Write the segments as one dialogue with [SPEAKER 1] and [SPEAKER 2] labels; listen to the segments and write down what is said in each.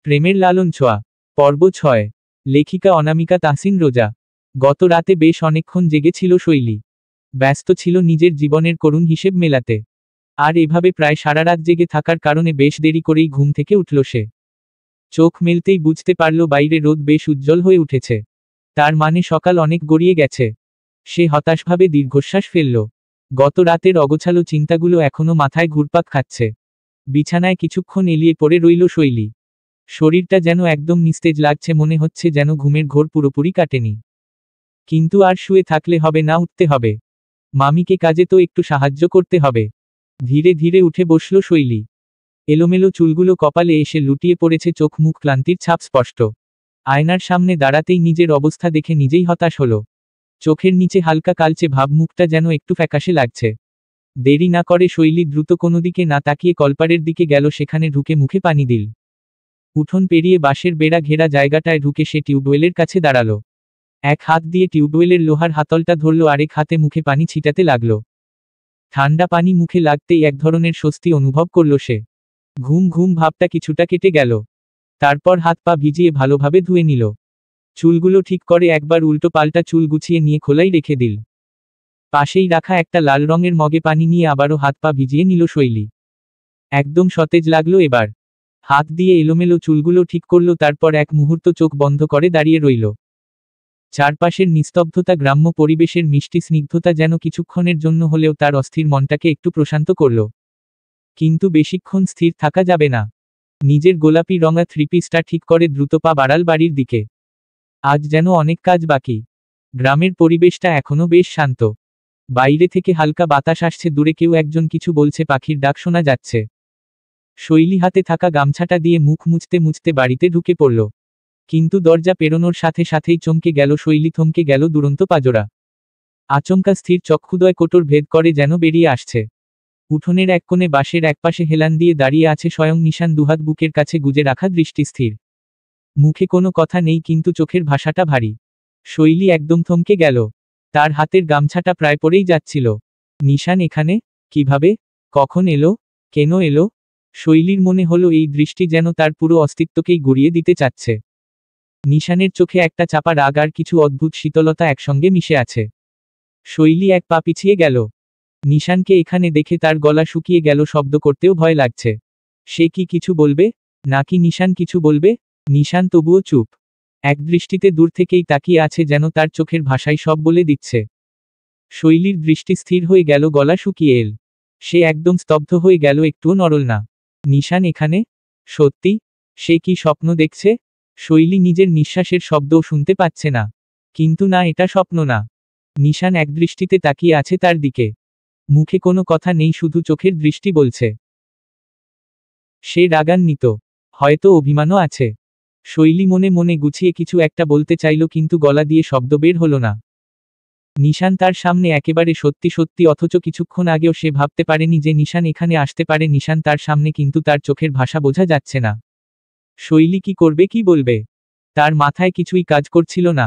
[SPEAKER 1] প্রেমের লালন ছোঁয়া। পর্ব 6। লেখিকা অনামিকা তাহসিন রোজা। গত রাতে বেশ অনেকক্ষণ জেগেছিল শৈলী। ব্যস্ত ছিল নিজের জীবনের করুণ হিসেব মেলাতে। আর এভাবে প্রায় সারা রাত জেগে থাকার কারণে বেশ দেরি করেই ঘুম থেকে উঠল সে। চোখ মেলতেই বুঝতে পারল বাইরে রোদ বেশ উজ্জ্বল হয়ে উঠেছে। তার মানে সকাল অনেক গড়িয়ে গেছে। সে হতাশভাবে দীর্ঘশ্বাস ফেলল। গত রাতের অগোছালো চিন্তাগুলো এখনো মাথায় ঘুরপাক খাচ্ছে। বিছানায় কিছুক্ষণ এলিয়ে পড়ে রইল শৈলী। শরীরটা যেন একদম নিস্তেজ লাগছে, মনে হচ্ছে যেন ঘুমের ঘোর পুরোপুরি কাটেনি। কিন্তু আর শুয়ে থাকলে হবে না, উঠতে হবে। মামিকে কাজে তো একটু সাহায্য করতে হবে। ধীরে ধীরে উঠে বসল শৈলী। এলোমেলো চুলগুলো কপালে এসে লুটিয়ে পড়েছে, চোখ মুখ ক্লান্তির ছাপ স্পষ্ট। আয়নার সামনে দাঁড়াতেই নিজের অবস্থা দেখে নিজেই হতাশ হলো। চোখের নিচে হালকা কালচে ভাব, মুখটা যেন একটু ফ্যাকাশে লাগছে। দেরি না করে শৈলী দ্রুত কোনো দিকে না তাকিয়ে কলপারের দিকে গেল, সেখানে ঢুকে মুখে পানি দিল। উঠোন পেরিয়ে বাঁশের বেড়া ঘেরা জায়গাটায় ঢুকে সে টিউবওয়েলের কাছে দাঁড়ালো। এক হাত দিয়ে টিউবওয়েলের লোহার হাতলটা ধরল, আরেক হাতে মুখে পানি ছিটাতে লাগলো। ঠান্ডা পানি মুখে লাগতেই এক ধরনের স্বস্তি অনুভব করল সে। ঘুম ঘুম ভাবটা কিছুটা কেটে গেল। তারপর হাত পা ভিজিয়ে ভালোভাবে ধুয়ে নিল। চুলগুলো ঠিক করে একবার উল্টো পাল্টা চুল গুছিয়ে নিয়ে খোলাই রেখে দিল। পাশেই রাখা একটা লাল রঙের মগে পানি নিয়ে আবারও হাত পা ভিজিয়ে নিল শৈলী। একদম সতেজ লাগলো এবার। হাত দিয়ে এলোমেলো চুলগুলো ঠিক করল, তারপর এক মুহূর্ত চোখ বন্ধ করে দাঁড়িয়ে রইল। চারপাশের নিস্তব্ধতা, গ্রাম্য পরিবেশের মিষ্টি স্নিগ্ধতা যেন কিছুক্ষণের জন্য হলেও তার অস্থির মনটাকে একটু প্রশান্ত করল। কিন্তু বেশিক্ষণ স্থির থাকা যাবে না। নিজের গোলাপি রঙা থ্রি পিসটা ঠিক করে দ্রুত পা বাড়াল বাড়ির দিকে। আজ যেন অনেক কাজ বাকি। গ্রামের পরিবেশটা এখনো বেশ শান্ত। বাইরে থেকে হালকা বাতাস আসছে, দূরে কেউ একজন কিছু বলছে, পাখির ডাক শোনা যাচ্ছে। শৈলী হাতে থাকা গামছাটা দিয়ে মুখ মুছতে মুছতে বাড়িতে ঢুকে পড়ল। কিন্তু দরজা পেরোনোর সাথে সাথেই চমকে গেল শৈলী, থমকে গেল দুরন্ত পাজরা। আচমকা স্থির চক্ষুদয় কোটর ভেদ করে যেন বেরিয়ে আসছে। উঠোনের এক কোণে বাঁশের একপাশে হেলান দিয়ে দাঁড়িয়ে আছে স্বয়ং নিশান, দুহাত বুকের কাছে গুজে রাখা, দৃষ্টি স্থির। মুখে কোনো কথা নেই, কিন্তু চোখের ভাষাটা ভারী। শৈলী একদম থমকে গেল। তার হাতের গামছাটা প্রায় পড়েই যাচ্ছিল। নিশান এখানে? কিভাবে? কখন এলো? কেন এলো? শৈলীর মনে হলো এই দৃষ্টি যেন তার পুরো অস্তিত্বকেই গুঁড়িয়ে দিতে চাচ্ছে। নিশানের চোখে একটা চাপা রাগ আর কিছু অদ্ভুত শীতলতা একসঙ্গে মিশে আছে। শৈলী এক পা পিছিয়ে গেল। নিশানকে এখানে দেখে তার গলা শুকিয়ে গেল, শব্দ করতেও ভয় লাগছে। সে কি কিছু বলবে? নাকি নিশান কিছু বলবে? নিশান তবুও চুপ। এক দৃষ্টিতে দূর থেকেই তাকিয়ে আছে, যেন তার চোখের ভাষাই সব বলে দিচ্ছে। শৈলীর দৃষ্টি স্থির হয়ে গেল, গলা শুকিয়ে এল। সে একদম স্তব্ধ হয়ে গেল, একটুও নড়ল না। নিশান এখানে? সত্যি? সে কি স্বপ্ন দেখছে? শৈলী নিজের নিঃশ্বাসের শব্দও শুনতে পাচ্ছে না। কিন্তু না, এটা স্বপ্ন না। নিশান একদৃষ্টিতে তাকিয়ে আছে তার দিকে। মুখে কোনো কথা নেই, শুধু চোখের দৃষ্টি বলছে। সে রাগান্বিত, হয়তো অভিমানও আছে। শৈলী মনে মনে গুছিয়ে কিছু একটা বলতে চাইল, কিন্তু গলা দিয়ে শব্দ বের হলো না। নিশান তার সামনে একেবারে সত্যি সত্যি, অথচ কিছুক্ষণ আগেও সে ভাবতে পারেনি যে নিশান এখানে আসতে পারে। নিশান তার সামনে, কিন্তু তার চোখের ভাষা বোঝা যাচ্ছে না। শৈলী কি করবে, কি বলবে? তার মাথায় কিছুই কাজ করছিল না।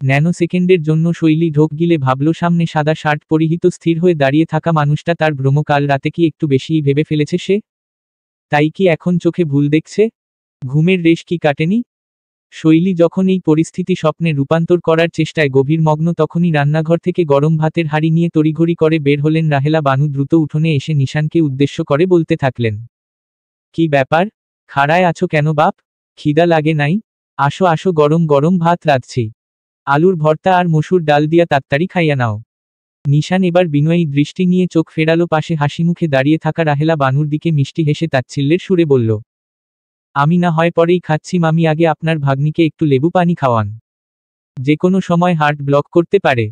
[SPEAKER 1] ন্যানো সেকেন্ডের জন্য শৈলী ঢোক গিলে ভাবল, সামনে সাদা শার্ট পরিহিত স্থির হয়ে দাঁড়িয়ে থাকা মানুষটা তার ভ্রম। কাল রাতে কি একটু বেশিই ভেবে ফেলেছে সে? তাই কি এখন চোখে ভুল দেখছে? ঘুমের রেশ কি কাটেনি? শৈলী যখন এই পরিস্থিতি স্বপ্নে রূপান্তর করার চেষ্টায় গভীর মগ্ন, তখনই রান্নাঘর থেকে গরম ভাতের হাঁড়ি নিয়ে তড়িঘড়ি করে বের হলেন রাহেলা বানু। দ্রুত উঠোনে এসে নিশানকে উদ্দেশ্য করে বলতে থাকলেন, কি ব্যাপার? খাড়ায় আছো কেন বাপ? খিদা লাগে নাই? আসো আসো, গরম গরম ভাত রাঁধছি। আলুর ভর্তা আর মসুর ডাল দিয়া তাড়াতাড়ি খাইয়া নাও। নিশান এবার বিনয়ী দৃষ্টি নিয়ে চোখ ফেরালো পাশে হাসিমুখে দাঁড়িয়ে থাকা রাহেলা বানুর দিকে, মিষ্টি হেসে তাচ্ছিল্যের সুরে বলল, আমি না হয় পরেই খাচ্ছি মামি, আগে আপনার ভাগ্নিকে একটু লেবু পানি খাওয়ান। যে কোনো সময় হার্ট ব্লক করতে পারে।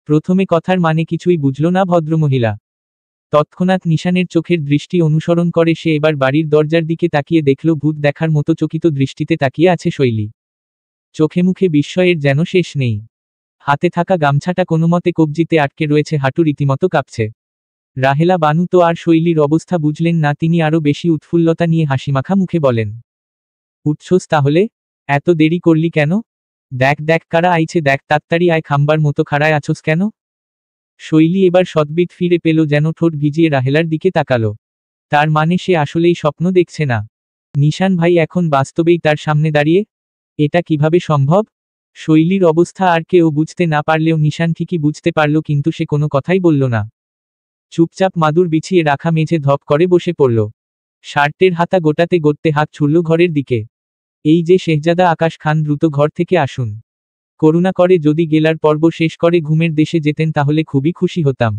[SPEAKER 1] প্রথমে কথার মানে কিছুই বুঝল না ভদ্রমহিলা। তৎক্ষণাৎ নিশানের চোখের দৃষ্টি অনুসরণ করে সে এবার বাড়ির দরজার দিকে তাকিয়ে দেখল, ভূত দেখার মতো চকিত দৃষ্টিতে তাকিয়ে আছে শৈলী। চোখে মুখে বিস্ময়ের যেন শেষ নেই। হাতে থাকা গামছাটা কোনোমতে কবজিতে আটকে রয়েছে, হাঁটু রীতিমতো কাঁপছে। রাহেলা বানু তো আর শৈলীর অবস্থা বুঝলেন না। তিনি আরও বেশি উৎফুল্লতা নিয়ে হাসিমাখা মুখে বলেন, উঠছোস তাহলে? এত দেরি করলি কেন? দেখ দেখ কারা আইছে, দেখ তাড়াতাড়ি আয়, খাম্বার মতো খাড়ায় আছোস কেন? শৈলী এবার সদ্বিত ফিরে পেল, যেন ঠোঁট ভিজিয়ে রাহেলার দিকে তাকালো। তার মানে সে আসলেই স্বপ্ন দেখছে না। নিশান ভাই এখন বাস্তবেই তার সামনে দাঁড়িয়ে। এটা কিভাবে সম্ভব? শৈলীর অবস্থা আর কেউ বুঝতে না পারলেও নিশান ঠিকই বুঝতে পারল, কিন্তু সে কোনো কথাই বলল না। চুপচাপ মাদুর বিছিয়ে রাখা মেঝে ধপ করে বসে পড়ল। শার্টের হাতা গোটাতে গড়তে হাত ছুড়ল ঘরের দিকে। এই যে শেহজাদা আকাশ খান, দ্রুত ঘর থেকে আসুন। করুণা করে যদি গেলার পর্ব শেষ করে ঘুমের দেশে যেতেন তাহলে খুবই খুশি হতাম।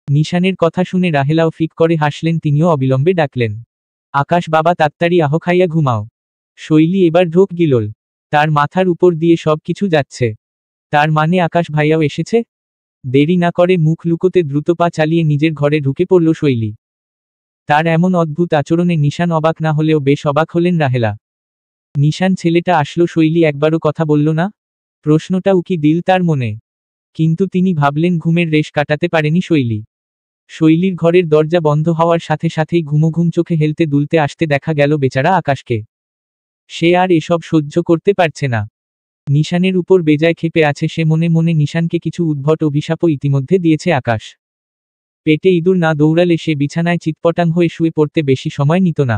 [SPEAKER 1] নিশানের কথা শুনে রাহেলাও ফিক করে হাসলেন, তিনিও অবিলম্বে ডাকলেন, আকাশ বাবা তাড়াতাড়ি আহ, খাইয়া ঘুমাও। শৈলী এবার ঢোক গিলল। তার মাথার উপর দিয়ে সব কিছু যাচ্ছে। তার মানে আকাশ ভাইয়াও এসেছে? দেরি না করে মুখ লুকোতে দ্রুত পা চালিয়ে নিজের ঘরে ঢুকে পড়ল শৈলী। তার এমন অদ্ভুত আচরণে নিশান অবাক না হলেও বেশ অবাক হলেন রাহেলা। নিশান ছেলেটা আসলো, শৈলী একবারও কথা বলল না? প্রশ্নটা উকি দিল তার মনে। কিন্তু তিনি ভাবলেন ঘুমের রেশ কাটাতে পারেনি শৈলী। শৈলীর ঘরের দরজা বন্ধ হওয়ার সাথে সাথেই ঘুমোঘুম চোখে হেলতে দুলতে আসতে দেখা গেল বেচারা আকাশকে। সে আর এসব সহ্য করতে পারছে না। নিশানের উপর বেজায় ক্ষেপে আছে সে, মনে মনে নিশানকে কিছু উদ্ভট অভিশাপও ইতিমধ্যে দিয়েছে আকাশ। পেটে ইঁদুর না দৌড়ালে সে বিছানায় চিৎপটাং হয়ে শুয়ে পড়তে বেশি সময় নিত না।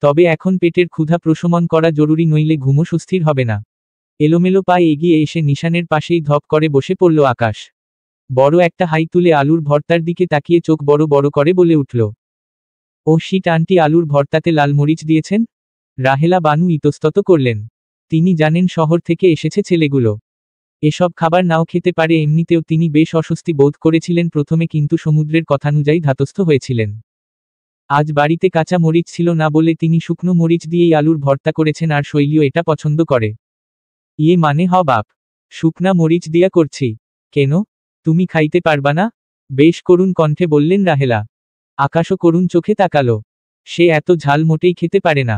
[SPEAKER 1] তবে এখন পেটের ক্ষুধা প্রশমন করা জরুরি, নইলে ঘুমও সুস্থির হবে না। এলোমেলো পায়ে এগিয়ে এসে নিশানের পাশেই ধপ করে বসে পড়ল আকাশ। বড় একটা হাই তুলে আলুর ভর্তার দিকে তাকিয়ে চোখ বড় বড় করে বলে উঠল, ও শিট আন্টি, আলুর ভর্তাতে লাল মরিচ দিয়েছেন? রাহেলা বানু ইতস্তত করলেন। তিনি জানেন শহর থেকে এসেছে ছেলেগুলো এসব খাবার নাও খেতে পারে, এমনিতেও তিনি বেশ অস্বস্তি বোধ করেছিলেন প্রথমে, কিন্তু সমুদ্রের কথানুযায়ী ধাতস্থ হয়েছিলেন। আজ বাড়িতে কাঁচা মরিচ ছিল না বলে তিনি শুকনো মরিচ দিয়েই আলুর ভর্তা করেছেন, আর শৈলীও এটা পছন্দ করে। ইয়ে মানে হ বাপ, শুকনা মরিচ দিয়া করছি? কেন, তুমি খাইতে পারবা না? বেশ করুণ কণ্ঠে বললেন রাহেলা। আকাশও করুণ চোখে তাকালো। সে এত ঝাল মোটেই খেতে পারে না।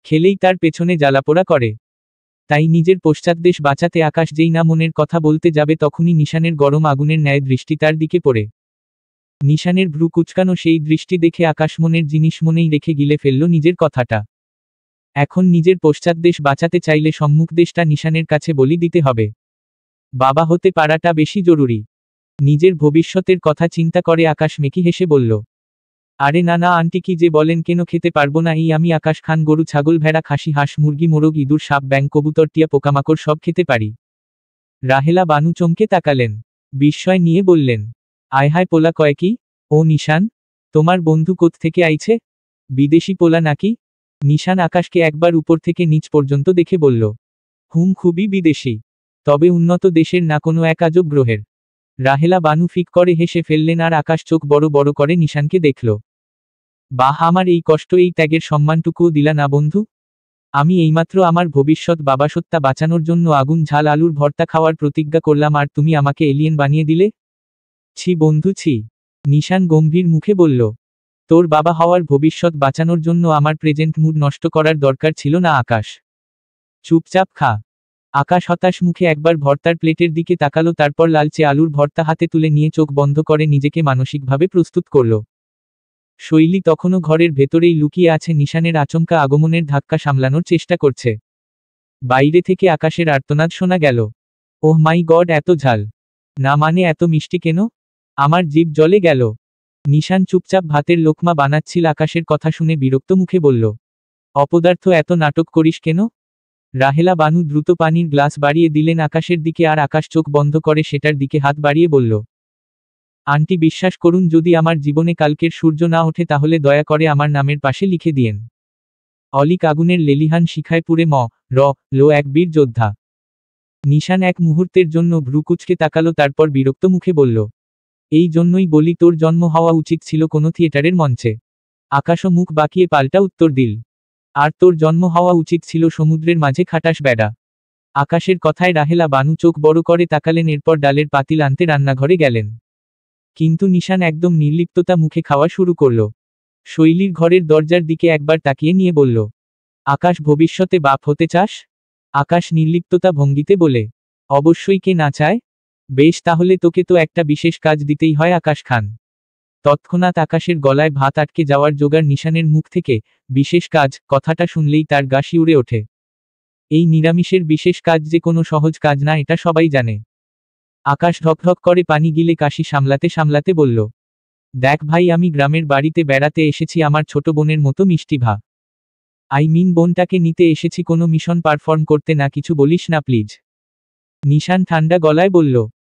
[SPEAKER 1] খেলেই তার পেছনে জ্বালাপোড়া করে। তাই নিজের পশ্চাৎদেশ বাঁচাতে আকাশ যেই না মনের কথা বলতে যাবে তখনই নিশানের গরম আগুনের ন্যায় দৃষ্টি তার দিকে পড়ে। নিশানের ভ্রু কুচকানো সেই দৃষ্টি দেখে আকাশ মনের জিনিস মনেই রেখে গিলে ফেলল নিজের কথাটা। এখন নিজের পশ্চাৎদেশ বাঁচাতে চাইলে সম্মুখ দেশটা নিশানের কাছে বলি দিতে হবে। বাবা হতে পারাটা বেশি জরুরি। নিজের ভবিষ্যতের কথা চিন্তা করে আকাশ মেকি হেসে বলল, আরে না না আন্টি, কি যে বলেন, কেন খেতে পারবো না? এই আমি আকাশ খান গরু ছাগল ভেড়া খাসি হাঁস মুরগি মোরগ ইঁদুর সাপ ব্যাঙ কবুতর টিয়া পোকামাকড় সব খেতে পারি। রাহেলা বানু চমকে তাকালেন। বিস্ময় নিয়ে বললেন, আয় হায়, পোলা কয় কি? ও নিশান, তোমার বন্ধু কোত্থেকে আইছে? বিদেশি পোলা নাকি? নিশান আকাশকে একবার উপর থেকে নিচ পর্যন্ত দেখে বলল, খুবই বিদেশি। তবে উন্নত দেশের না, কোনো এক আজব গ্রহের। রাহেলা বানু ফিক করে হেসে ফেললেন, আর আকাশ চোখ বড় বড় করে নিশানকে দেখল। বাহ, আমার এই কষ্ট এই ত্যাগের সম্মানটুকুও দিলা না বন্ধু? আমি এইমাত্র আমার ভবিষ্যৎ বাবাসত্তা বাঁচানোর জন্য আগুন ঝাল আলুর ভর্তা খাওয়ার প্রতিজ্ঞা করলাম, আর তুমি আমাকে এলিয়েন বানিয়ে দিলে? ছি বন্ধু ছি। নিশান গম্ভীর মুখে বলল, তোর বাবা হওয়ার ভবিষ্যৎ বাঁচানোর জন্য আমার প্রেজেন্ট মুড নষ্ট করার দরকার ছিল না আকাশ। চুপচাপ খা। আকাশ হতাশ মুখে একবার ভর্তার প্লেটের দিকে তাকালো, তারপর লালচে আলুর ভর্তা হাতে তুলে নিয়ে চোখ বন্ধ করে নিজেকে মানসিকভাবে প্রস্তুত করল। শৈলী তখনও ঘরের ভেতরেই লুকিয়ে আছে, নিশানের আচমকা আগমনের ধাক্কা সামলানোর চেষ্টা করছে। বাইরে থেকে আকাশের আর্তনাদ শোনা গেল, ওহ মাই গড, এত ঝাল! না মানে এত মিষ্টি কেন? আমার জিভ জ্বলে গেল। নিশান চুপচাপ ভাতের লোকমা বানাচ্ছিল, আকাশের কথা শুনে বিরক্ত মুখে বলল, অপদার্থ, এত নাটক করিস কেন? রাহেলা বানু দ্রুত পানির গ্লাস বাড়িয়ে দিলেন আকাশের দিকে, আর আকাশ চোখ বন্ধ করে সেটার দিকে হাত বাড়িয়ে বলল, আন্টি বিশ্বাস করুন, যদি আমার জীবনে কালকের সূর্য না ওঠে তাহলে দয়া করে আমার নামের পাশে লিখে দিয়েন অলিক আগুনের লেলিহান শিখায় পুড়ে লো এক বীর যোদ্ধা। নিশান এক মুহূর্তের জন্য ভ্রু কুঁচকে তাকালো, তারপর বিরক্ত মুখে বলল, এই জন্যই বলি তোর জন্ম হওয়া উচিত ছিল কোনো থিয়েটারের মঞ্চে। আকাশও মুখ বাঁকিয়ে পাল্টা উত্তর দিল, আর তোর জন্ম হওয়া উচিত ছিল সমুদ্রের মাঝে খাটাস বেড়া। আকাশের কথায় রাহেলা বানু চোখ বড় করে তাকালেন, এরপর ডালের পাতিল আনতে রান্নাঘরে গেলেন। কিন্তু নিশান একদম নির্লিপ্ততা মুখে খাওয়া শুরু করল। শৈলীর ঘরের দরজার দিকে একবার তাকিয়ে নিয়ে বলল, আকাশ, ভবিষ্যতে বাপ হতে চাস? আকাশ নির্লিপ্ততা ভঙ্গিতে বলে, অবশ্যই, কে না চায়? বেশ, তাহলে তোকে তো একটা বিশেষ কাজ দিতেই হয় আকাশ খান। তৎক্ষণাৎ আকাশের গলায় ভাত আটকে যাওয়ার জোগাড় নিশানের মুখ থেকে। বিশেষ কাজ কথাটা শুনলেই তার গা শিউরে ওঠে। এই নিরামিষের বিশেষ কাজ যে কোনো সহজ কাজ না, এটা সবাই জানে। আকাশ ঢকঢক করে পানি গিলে কাশি সামলাতে সামলাতে বলল, দেখ ভাই, আমি গ্রামের বাড়িতে বেড়াতে এসেছি, আমার ছোট বোনের মতো মিষ্টি ভা। বোনটাকে নিতে এসেছি কোনো মিশন পারফর্ম করতে, না কিছু বলিস না প্লিজ। নিশান ঠান্ডা গলায় বলল,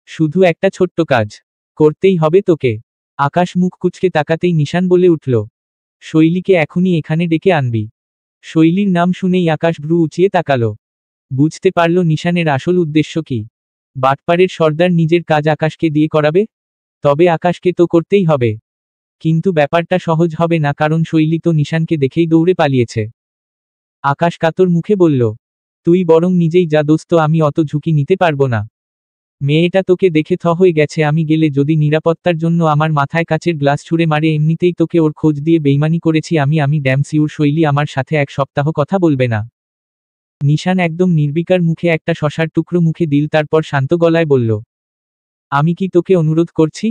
[SPEAKER 1] শুধু একটা ছোট্ট কাজ করতেই হবে তোকে। আকাশ মুখ কুঁচকে তাকাতেই নিশান বলে উঠল, শৈলীকে এখনই এখানে ডেকে আনবি। শৈলীর নাম শুনেই আকাশ ভ্রু উঁচিয়ে তাকালো। বুঝতে পারল নিশানের আসল উদ্দেশ্য কি। বাটপাড়ের সর্দার নিজের কাজ আকাশকে দিয়ে করাবে? তবে আকাশকে তো করতেই হবে। কিন্তু ব্যাপারটা সহজ হবে না, কারণ শৈলী তো নিশানকে দেখেই দৌড়ে পালিয়েছে। আকাশ কাতর মুখে বলল, তুই বরং নিজেই যা দোস্ত, আমি অত ঝুঁকি নিতে পারবো না। মেয়েটা তোকে দেখে থ হয়ে গেছে, আমি গেলে যদি নিরাপত্তার জন্য আমার মাথায় কাচের গ্লাস ছুঁড়ে মারে, এমনিতেই তোকে ওর খোঁজ দিয়ে বেইমানি করেছি আমি ড্যাম সিউর শৈলী আমার সাথে 1 সপ্তাহ কথা বলবে না। নিশান একদম নির্বিকার মুখে একটা শশার টুকরো মুখে দিল, তারপর শান্ত গলায় বলল, আমি কি তোকে অনুরোধ করছি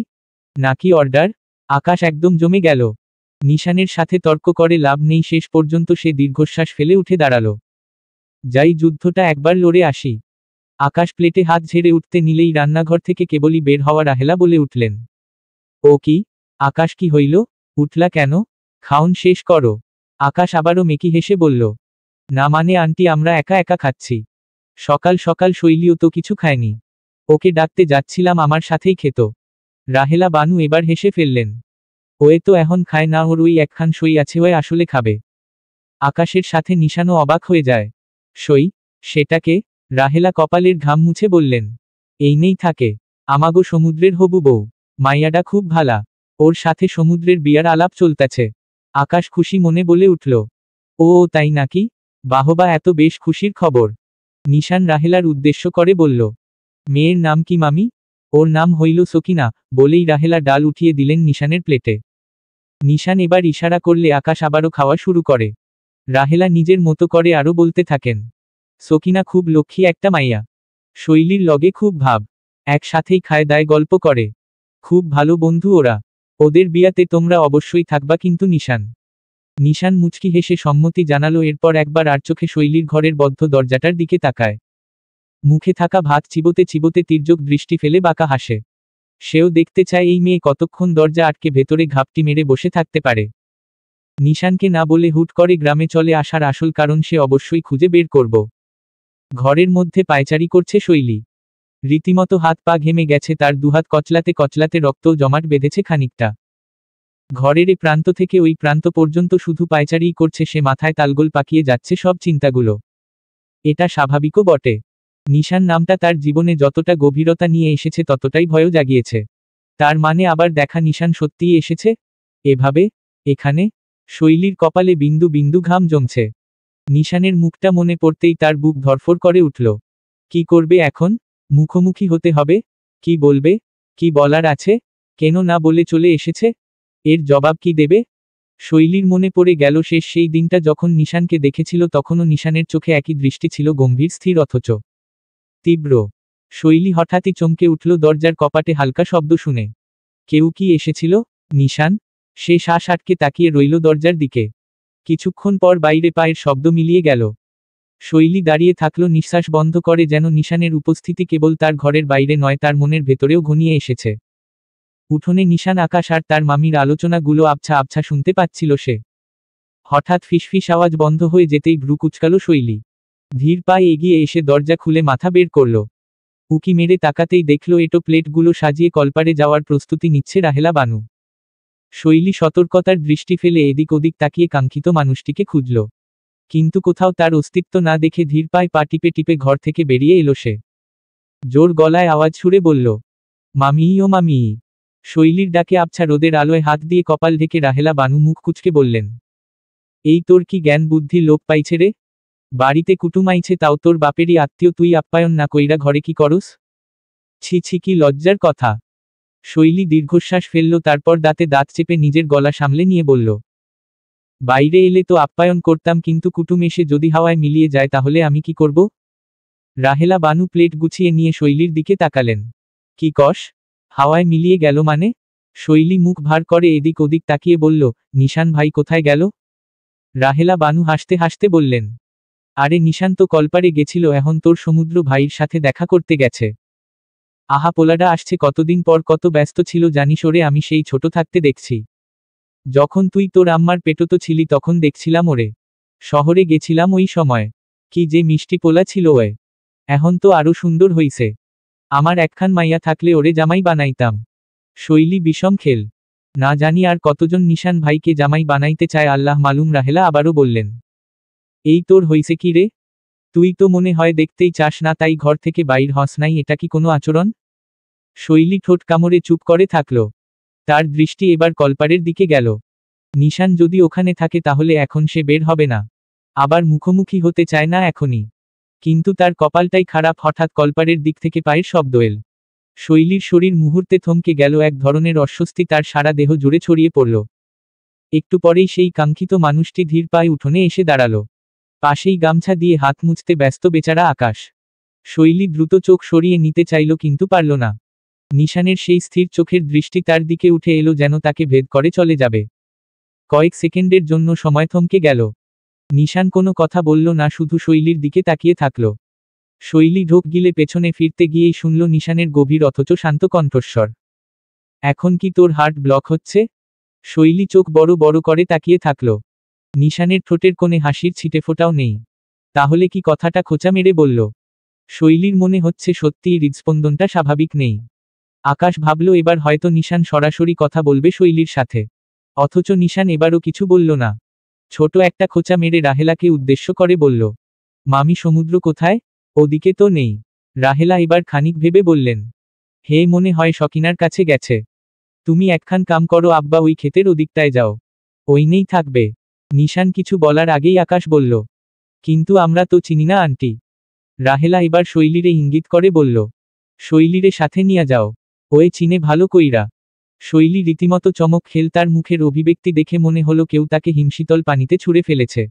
[SPEAKER 1] নাকি অর্ডার? আকাশ একদম জমে গেল। নিশানের সাথে তর্ক করে লাভ নেই, শেষ পর্যন্ত সে দীর্ঘশ্বাস ফেলে উঠে দাঁড়ালো। যাই, যুদ্ধটা একবার লড়ে আসি। আকাশ প্লেটে হাত ঝেড়ে উঠতে নিলেই রান্নাঘর থেকে কেবলই বের হওয়া রাহেলা বলে উঠলেন, ও কি? আকাশ, কি হইল? উঠলা কেন? খাওন শেষ করো। আকাশ আবারও মেকি হেসে বলল, না মানে আন্টি, আমরা একা একা খাচ্ছি। সকাল সকাল শৈলীও তো কিছু খায়নি। ওকে ডাকতে যাচ্ছিলাম, আমার সাথেই খেত। রাহেলা বানু এবার হেসে ফেললেন, ওয়ে তো এখন খায় না, ওর ওই একখান সই আছে, ওয়ে আসলে খাবে। আকাশের সাথে নিশানও অবাক হয়ে যায়। সই? সেটাকে? রাহেলা কপালের ঘাম মুছে বললেন, এই নেই থাকে, আমাগো সমুদ্রের হবু বউ। মাইয়াডা খুব ভালা, ওর সাথে সমুদ্রের বিয়ার আলাপ চলতেছে। আকাশ খুশি মনে বলে উঠল, ও তাই নাকি? বাহবা, এত বেশ খুশির খবর। নিশান রাহেলার উদ্দেশ্য করে বলল, মেয়ের নাম কি মামি? ওর নাম হইল সকিনা, বলেই রাহেলা ডাল উঠিয়ে দিলেন নিশানের প্লেটে। নিশান এবার ইশারা করলে আকাশ আবারও খাওয়া শুরু করে। রাহেলা নিজের মতো করে আরও বলতে থাকেন, সকিনা খুব লক্ষ্মী একটা মাইয়া। শৈলীর লগে খুব ভাব, একসাথেই খায় দায় গল্প করে। খুব ভালো বন্ধু ওরা। ওদের বিয়াতে তোমরা অবশ্যই থাকবা কিন্তু। নিশান মুচকি হেসে সম্মতি জানালো, এরপর একবার আর চোখে শৈলীর ঘরের বদ্ধ দরজাটার দিকে তাকায়। মুখে থাকা ভাত চিবোতে চিবোতে তির্যক দৃষ্টি ফেলে বাঁকা হাসে। সেও দেখতে চায় এই মেয়ে কতক্ষণ দরজা আটকে ভেতরে ঘাপটি মেরে বসে থাকতে পারে। নিশানকে না বলে হুট করে গ্রামে চলে আসার আসল কারণ সে অবশ্যই খুঁজে বের করব। ঘরের মধ্যে পায়চারি করছে শৈলী। রীতিমতো হাত পা ঘেমে গেছে তার, দুহাত কচলাতে কচলাতে রক্তও জমাট বেঁধেছে খানিকটা। ঘরের এ প্রান্ত থেকে ওই প্রান্ত পর্যন্ত শুধু পায়চারিই করছে সে, মাথায় তালগোল পাকিয়ে যাচ্ছে সব চিন্তাগুলো। এটা স্বাভাবিকও বটে। নিশান নামটা তার জীবনে যতটা গভীরতা নিয়ে এসেছে ততটাই ভয়ও জাগিয়েছে। তার মানে আবার দেখা নিশান সত্যিই এসেছে এভাবে এখানে। শৈলীর কপালে বিন্দু বিন্দু ঘাম জমছে। নিশানের মুখটা মনে পড়তেই তার বুক ধরফর করে উঠল। কি করবে এখন? মুখোমুখি হতে হবে? কি বলবে? কি বলার আছে? কেন না বলে চলে এসেছে? এর জবাব কি দেবে? শৈলীর মনে পড়ে গেল শেষ সেই দিনটা যখন নিশানকে দেখেছিল, তখনও নিশানের চোখে একই দৃষ্টি ছিল, গম্ভীর স্থির অথচ তীব্র। শৈলী হঠাৎই চমকে উঠল দরজার কপাটে হালকা শব্দ শুনে। কেউ কি এসেছিল? নিশান? সে শ্বাস আটকে তাকিয়ে রইল দরজার দিকে। কিছুক্ষণ পর বাইরে পায়ের শব্দ মিলিয়ে গেল। শৈলী দাঁড়িয়ে থাকল নিঃশ্বাস বন্ধ করে, যেন নিশানের উপস্থিতি কেবল তার ঘরের বাইরে নয়, তার মনের ভেতরেও ঘনিয়ে এসেছে। উঠোনে নিশান, আকাশ আর তার মামির আলোচনাগুলো আবছা আবছা শুনতে পাচ্ছিল সে। হঠাৎ ফিসফিস আওয়াজ বন্ধ হয়ে যেতেই ভ্রু কুচকালো শৈলী। ধীর পায়ে এগিয়ে এসে দরজা খুলে মাথা বের করল। উকি মেরে তাকাতেই দেখল এটো প্লেটগুলো সাজিয়ে কলপারে যাওয়ার প্রস্তুতি নিচ্ছে রাহেলা বানু। শৈলী সতর্কতার দৃষ্টি ফেলে এদিক ওদিক তাকিয়ে কাঙ্ক্ষিত মানুষটিকে খুঁজল, কিন্তু কোথাও তার অস্তিত্ব না দেখে ধীর পায়ে পা টিপে টিপে ঘর থেকে বেরিয়ে এলো সে। জোর গলায় আওয়াজ ছুড়ে বলল, মামি ও মামি। শৈলীর ডাকে আবছা রোদের আলোয় হাত দিয়ে কপাল ঢেকে রাহেলা বানু মুখ কুচকে বললেন, এই তোর কি জ্ঞান বুদ্ধি লোপ পাইছে রে? বাড়িতে কুটুম আইছে, তাও তোর বাপেরই আত্মীয়, তুই আপ্যায়ন না কইরা ঘরে কি করস? ছি ছি, কি লজ্জার কথা। শৈলী দীর্ঘশ্বাস ফেলল, তারপর দাঁতে দাঁত চেপে নিজের গলা সামলে নিয়ে বলল, বাইরে এলে তো আপ্যায়ন করতাম, কিন্তু কুটুম এসে যদি হাওয়ায় মিলিয়ে যায় তাহলে আমি কি করব? রাহেলা বানু প্লেট গুছিয়ে নিয়ে শৈলীর দিকে তাকালেন। কি কস? হাওয়ায় মিলিয়ে গেল মানে? শৈলী মুখ ভার করে এদিক ওদিক তাকিয়ে বলল, নিশান ভাই কোথায় গেল? রাহেলা বানু হাসতে হাসতে বললেন, আরে নিশান তো কলপারে গেছিল, এখন তোর সমুদ্র ভাইয়ের সাথে দেখা করতে গেছে। আহা পোলাডা আসছে কতদিন পর, কত ব্যস্ত ছিল জানিস ওরে, আমি সেই ছোট থাকতে দেখছি। যখন তুই তোর আম্মার পেটতো ছিলি তখন দেখছিলাম ওরে। শহরে গেছিলাম ওই সময়। কি যে মিষ্টি পোলা ছিল ওয়ে। এখন তো আরো সুন্দর হইছে। আমার একখান মাইয়া থাকলে ওরে জামাই বানাইতাম। শৈলী বিষম খেল। না জানি আর কতজন নিশান ভাইকে জামাই বানাইতে চায় আল্লাহ মালুম। রাহেলা আবারও বললেন, এই তোর হইছে কি রে? তুই তো মনে হয় দেখতেই চাস না, তাই ঘর থেকে বাইর হস নাই। এটা কি কোনো আচরণ? শৈলী ঠোঁট কামড়ে চুপ করে থাকল। তার দৃষ্টি এবার কলপারের দিকে গেল। নিশান যদি ওখানে থাকে তাহলে এখন সে বের হবে না। আবার মুখোমুখি হতে চায় না এখনই। কিন্তু তার কপালটাই খারাপ। হঠাৎ কলপারের দিক থেকে পায়ের শব্দ এল। শৈলীর শরীর মুহূর্তে থমকে গেল। এক ধরনের অস্বস্তি তার সারা দেহ জুড়ে ছড়িয়ে পড়ল। একটু পরেই সেই কাঙ্ক্ষিত মানুষটি ধীর পায়ে উঠোনে এসে দাঁড়ালো। পাশেই গামছা দিয়ে হাত মুছতে ব্যস্ত বেচারা আকাশ। শৈলী দ্রুত চোখ সরিয়ে নিতে চাইল কিন্তু পারল না। নিশানের সেই স্থির চোখের দৃষ্টি তার দিকে উঠে এলো, যেন তাকে ভেদ করে চলে যাবে। কয়েক সেকেন্ডের জন্য সময় থমকে গেল। নিশান কোনো কথা বলল না, শুধু শৈলীর দিকে তাকিয়ে থাকল। শৈলী ঢোক গিলে পেছনে ফিরতে গিয়েই শুনল নিশানের গভীর অথচ শান্ত কণ্ঠস্বর। এখন কি তোর হার্ট ব্লক হচ্ছে? শৈলী চোখ বড় বড় করে তাকিয়ে থাকল। নিশানের ঠোঁটের কোণে হাসির ছিটেফোঁটাও নেই। তাহলে কি কথাটা খোঁচা মেরে বলল? শৈলীর মনে হচ্ছে সত্যিই হৃদস্পন্দনটা স্বাভাবিক নেই। আকাশ ভাবল এবার হয়তো নিশান সরাসরি কথা বলবে শৈলীর সাথে। অথচ নিশান এবারও কিছু বলল না। ছোট একটা খোঁচা মেরে রাহেলাকে উদ্দেশ্য করে বলল, মামি সমুদ্র কোথায়? ওদিকে তো নেই। রাহেলা এবার খানিক ভেবে বললেন, হে, মনে হয় সকিনার কাছে গেছে। তুমি একখান কাম করো আব্বা, ওই ক্ষেতের ওদিকটায় যাও। ওই নেই থাকবে। নিশান কিছু বলার আগেই আকাশ বলল, কিন্তু আমরা তো চিনি না আন্টি। রাহেলা এবার শৈলীরে ইঙ্গিত করে বলল, শৈলীরে সাথে নিয়ে যাও। ওয়ে চিনে ভালো কইরা। শৈলী রীতিমতো চমক খেল। তার মুখের অভিব্যক্তি দেখে মনে হলো কেউ তাকে হিমশীতল পানিতে ছুঁড়ে ফেলেছে।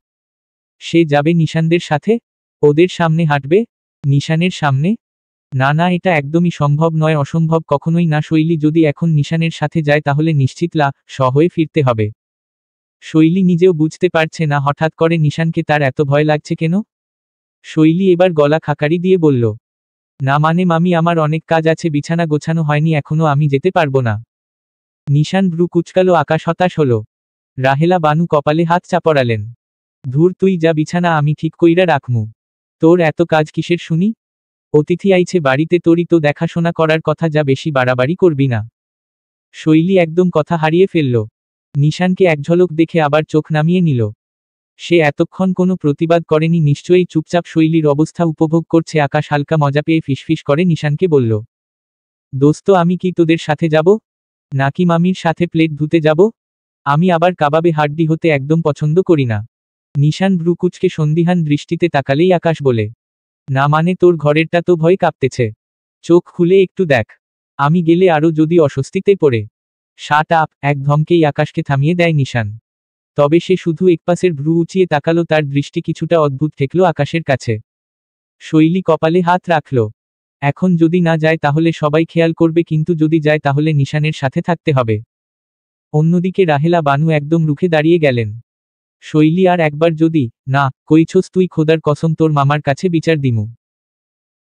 [SPEAKER 1] সে যাবে নিশানদের সাথে? ওদের সামনে হাঁটবে? নিশানের সামনে? না না, এটা একদমই সম্ভব নয়, অসম্ভব কখনোই না। শৈলী যদি এখন নিশানের সাথে যায় তাহলে নিশ্চিত হয়ে ফিরতে হবে। শৈলী নিজেও বুঝতে পারছে না হঠাৎ করে নিশানকে তার এত ভয় লাগছে কেন। শৈলী এবার গলা খাকারি দিয়ে বলল, না মানে মামি, আমার অনেক কাজ আছে, বিছানা গোছানো হয়নি এখনো, আমি যেতে পারবো না। নিশান ভ্রু কুচকালো। আকাশ হতাশ হলো। রাহেলা বানু কপালে হাত চাপড়ালেন। ধুর, তুই যা, বিছানা আমি ঠিক কইরা রাখমু। তোর এত কাজ কিসের শুনি? অতিথি আইছে বাড়িতে, তোরই তো দেখাশোনা করার কথা, যা বেশি বাড়াবাড়ি করবি না। শৈলী একদম কথা হারিয়ে ফেলল। নিশানকে এক ঝলক দেখে আবার চোখ নামিয়ে নিল। সে এতক্ষণ কোনো প্রতিবাদ করেনি, নিশ্চয়ই চুপচাপ শৈলীর অবস্থা উপভোগ করছে। আকাশ হালকা মজা পেয়ে ফিসফিস করে নিশানকে বলল, দোস্ত, আমি কি তোদের সাথে যাব? নাকি মামির সাথে প্লেট ধুতে যাব? আমি আবার কাবাবে হাড্ডি হতে একদম পছন্দ করি না। নিশান ভ্রু কুচকে সন্দিহান দৃষ্টিতে তাকালেই আকাশ বলে, না মানে তোর ঘরেরটা তো ভয় কাঁপতেছে। চোখ খুলে একটু দেখ। আমি গেলে আরও যদি অস্বস্তিতে পড়ে। Shut up! এক ধমকেই আকাশকে থামিয়ে দেয় নিশান। তবে সে শুধু একপাশের ভ্রু উঁচিয়ে তাকালো। তার দৃষ্টি কিছুটা অদ্ভুত ঠেকল আকাশের কাছে। শৈলী কপালে হাত রাখল। এখন যদি না যায় তাহলে সবাই খেয়াল করবে, কিন্তু যদি যায় তাহলে নিশানের সাথে থাকতে হবে। অন্যদিকে রাহেলা বানু একদম রুখে দাঁড়িয়ে গেলেন। শৈলী আর একবার যদি না কইছস তুই, খোদার কসম তোর মামার কাছে বিচার দিমু।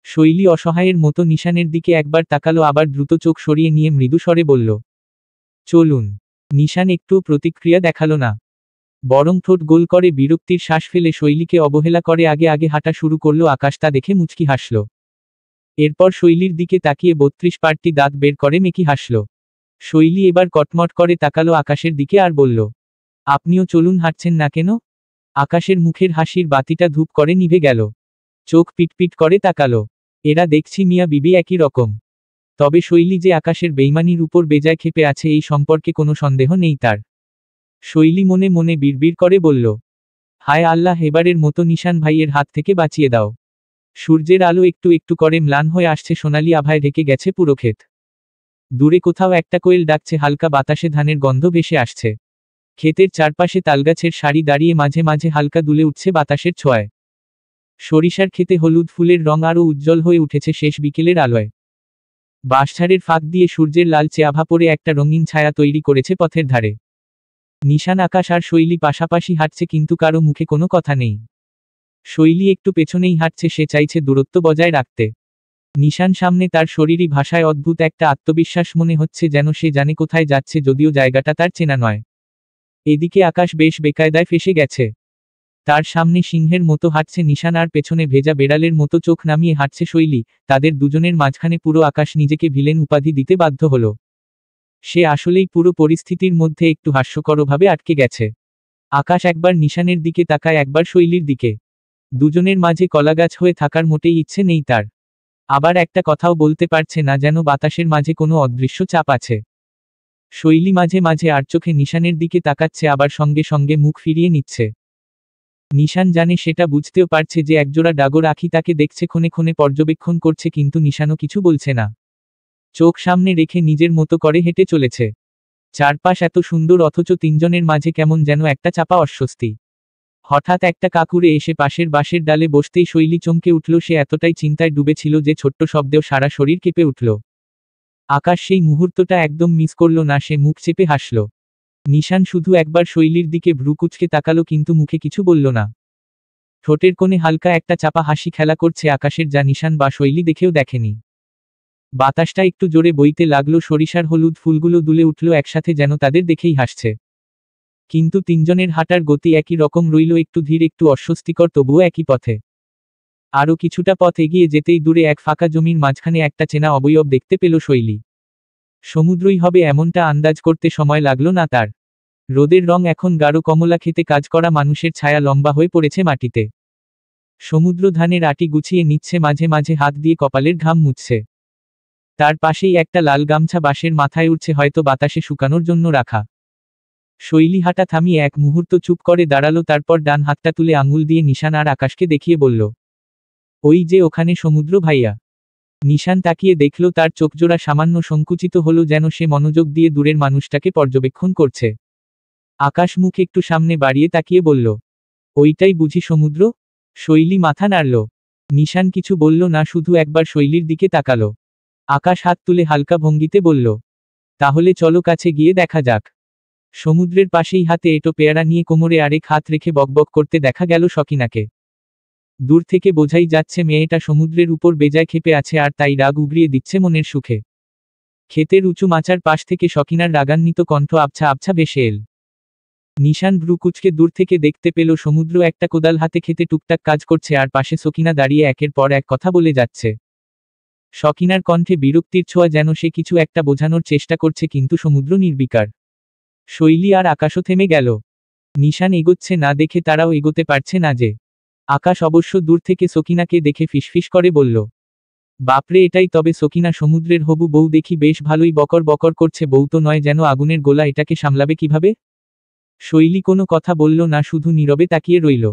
[SPEAKER 1] শৈলী অসহায়ের মতো নিশানের দিকে একবার তাকালো, আবার দ্রুত চোখ সরিয়ে নিয়ে মৃদু স্বরে বলল, চলুন। নিশান একটুও প্রতিক্রিয়া দেখালো না, বরং ঠোঁট গোল করে বিরক্তির শ্বাস ফেলে শৈলীকে অবহেলা করে আগে আগে হাঁটা শুরু করল। আকাশ তা দেখে মুচকি হাসল। এরপর শৈলীর দিকে তাকিয়ে 32 পার্টি দাঁত বের করে মেকি হাসল। শৈলী এবার কটমট করে তাকালো আকাশের দিকে আর বলল, আপনিও চলুন, হাঁটছেন না কেন? আকাশের মুখের হাসির বাতিটা ধূপ করে নিভে গেল। চোখ পিটপিট করে তাকালো। এরা দেখছি মিয়া বিবি একই রকম। তবে শৈলী যে আকাশের বেইমানির উপর বেজায় ক্ষেপে আছে এই সম্পর্কে কোনো সন্দেহ নেই তার। শৈলী মনে মনে বিড়বিড় করে বলল, হায় আল্লাহ, এবারের মতো নিশান ভাইয়ের হাত থেকে বাঁচিয়ে দাও। সূর্যের আলো একটু একটু করে ম্লান হয়ে আসছে, সোনালি আভায় ঢেকে গেছে পুরো ক্ষেত। দূরে কোথাও একটা কোয়েল ডাকছে, হালকা বাতাসে ধানের গন্ধ ভেসে আসছে। ক্ষেতের চারপাশে তালগাছের সারি দাঁড়িয়ে মাঝে মাঝে হালকা দুলে উঠছে বাতাসের ছোঁয়ায়। সরিষার ক্ষেতে হলুদ ফুলের রং আরও উজ্জ্বল হয়ে উঠেছে শেষ বিকেলের আলোয়। বাঁশঝাড়ের ফাঁক দিয়ে সূর্যের লালচে আভা পড়ে একটা রঙিন ছায়া তৈরি করেছে পথের ধারে। নিশান, আকাশ আর শৈলী পাশাপাশি হাঁটছে, কিন্তু কারো মুখে কোনো কথা নেই। শৈলী একটু পেছনেই হাঁটছে, সে চাইছে দূরত্ব বজায় রাখতে। নিশান সামনে, তার শরীরী ভাষায় অদ্ভুত একটা আত্মবিশ্বাস, মনে হচ্ছে যেন সে জানে কোথায় যাচ্ছে, যদিও জায়গাটা তার চেনা নয়। এদিকে আকাশ বেশ বেকায়দায় ফেসে গেছে। তার সামনে সিংহের মতো হাঁটছে নিশান আর পেছনে ভেজা বেড়ালের মতো চোখ নামিয়ে হাঁটছে শৈলী। তাদের দুজনের মাঝখানে পুরো আকাশ নিজেকে ভিলেন উপাধি দিতে বাধ্য হলো। সে আসলেই পুরো পরিস্থিতির মধ্যে একটু হাস্যকরভাবে আটকে গেছে। আকাশ একবার নিশানের দিকে তাকায়, একবার শৈলীর দিকে। দুজনের মাঝে কলাগাছ হয়ে থাকার মোটেই ইচ্ছে নেই তার। আবার একটা কথাও বলতে পারছে না, যেন বাতাসের মাঝে কোনো অদৃশ্য চাপ আছে। শৈলী মাঝে মাঝে আর চোখে নিশানের দিকে তাকাচ্ছে, আবার সঙ্গে সঙ্গে মুখ ফিরিয়ে নিচ্ছে। নিশান জানে, সেটা বুঝতেও পারছে যে একজোড়া ডাগর আঁখি তাকে দেখছে, ক্ষণে ক্ষণে পর্যবেক্ষণ করছে, কিন্তু নিশানও কিছু বলছে না। চোখ সামনে রেখে নিজের মতো করে হেঁটে চলেছে। চারপাশ এত সুন্দর, অথচ তিনজনের মাঝে কেমন যেন একটা চাপা অস্বস্তি। হঠাৎ একটা কাকুরে এসে পাশের বাঁশের ডালে বসতেই শৈলী চমকে উঠল। সে এতটাই চিন্তায় ডুবেছিল যে ছোট্ট শব্দেও সারা শরীর কেঁপে উঠল। আকাশ সেই মুহূর্তটা একদম মিস করল না, সে মুখ চেপে হাসল। নিশান শুধু একবার শৈলীর দিকে ভ্রু কুঁচকে তাকালো, কিন্তু মুখে কিছু বলল না। ঠোঁটের কোণে হালকা একটা চাপা হাসি খেলা করছে আকাশের, যা নিশান বা শৈলী দেখেও দেখেনি। বাতাসটা একটু জোরে বইতে লাগলো, সরিষার হলুদ ফুলগুলো দুলে উঠল একসাথে, যেন তাদের দেখেই হাসছে। কিন্তু তিনজনের হাঁটার গতি একই রকম রইল, একটু ধীর, একটু অস্বস্তিকর, তবুও একই পথে। আরও কিছুটা পথ এগিয়ে যেতেই দূরে এক ফাঁকা জমির মাঝখানে একটা চেনা অবয়ব দেখতে পেল শৈলী। সমুদ্রই হবে এমনটা আন্দাজ করতে সময় লাগলো না তার। রোদের রং এখন গাঢ় কমলা, খেতে কাজ করা মানুষের ছায়া লম্বা হয়ে পড়েছে মাটিতে। সমুদ্র ধানের আটি গুছিয়ে নিচ্ছে, মাঝে মাঝে হাত দিয়ে কপালের ঘাম মুছছে। তার পাশেই একটা লাল গামছা বাঁশের মাথায় উঠছে, হয়তো বাতাসে শুকানোর জন্য রাখা। শৈলী হাঁটা থামিয়ে এক মুহূর্ত চুপ করে দাঁড়ালো, তারপর ডান হাতটা তুলে আঙুল দিয়ে নিশান আর আকাশকে দেখিয়ে বলল, ওই যে ওখানে সমুদ্র ভাইয়া। নিশান তাকিয়ে দেখল, তার চোখজোড়া সামান্য সংকুচিত হলো, যেন সে মনোযোগ দিয়ে দূরের মানুষটাকে পর্যবেক্ষণ করছে। আকাশ মুখ একটু সামনে বাড়িয়ে তাকিয়ে বলল, ওইটাই বুঝি সমুদ্র? শৈলী মাথা নাড়ল। নিশান কিছু বলল না, শুধু একবার শৈলীর দিকে তাকালো। আকাশ হাত তুলে হালকা ভঙ্গিতে বলল, তাহলে চলো কাছে গিয়ে দেখা যাক। সমুদ্রের পাশেই হাতে এঁটো পেয়ারা নিয়ে কোমরে আরেক হাত রেখে বকবক করতে দেখা গেল সকিনাকে। দূর থেকে বোঝাই যাচ্ছে মেয়েটা সমুদ্রের উপর বেজায় ক্ষেপে আছে, আর তাই রাগ উগরিয়ে দিচ্ছে মনের সুখে। ক্ষেতের উঁচু মাচার পাশ থেকে সকিনার রাগান্বিত কণ্ঠ আবছা আবছা ভেসে এল। নিশান ভ্রু কুঁচকে দূর থেকে দেখতে পেল সমুদ্র একটা কোদাল হাতে খেতে টুকটাক কাজ করছে, আর পাশে সকিনা দাঁড়িয়ে একের পর এক কথা বলে যাচ্ছে। সকিনার কণ্ঠে বিরক্তির ছোঁয়া, যেন সে কিছু একটা বোঝানোর চেষ্টা করছে, কিন্তু সমুদ্র নির্বিকার। শৈলী আর আকাশও থেমে গেল। নিশান এগোচ্ছে না দেখে তারাও এগোতে পারছে না যে। আকাশ অবশ্য দূর থেকে সকিনাকে দেখে ফিসফিস করে বলল, বাপরে, এটাই তবে সকিনা, সমুদ্রের হবু বউ। দেখি বেশ ভালোই বকর বকর করছে। বউ তো নয়, যেন আগুনের গোলা, এটাকে সামলাবে কিভাবে? শৈলী কোনো কথা বলল না, শুধু নীরবে তাকিয়ে রইল।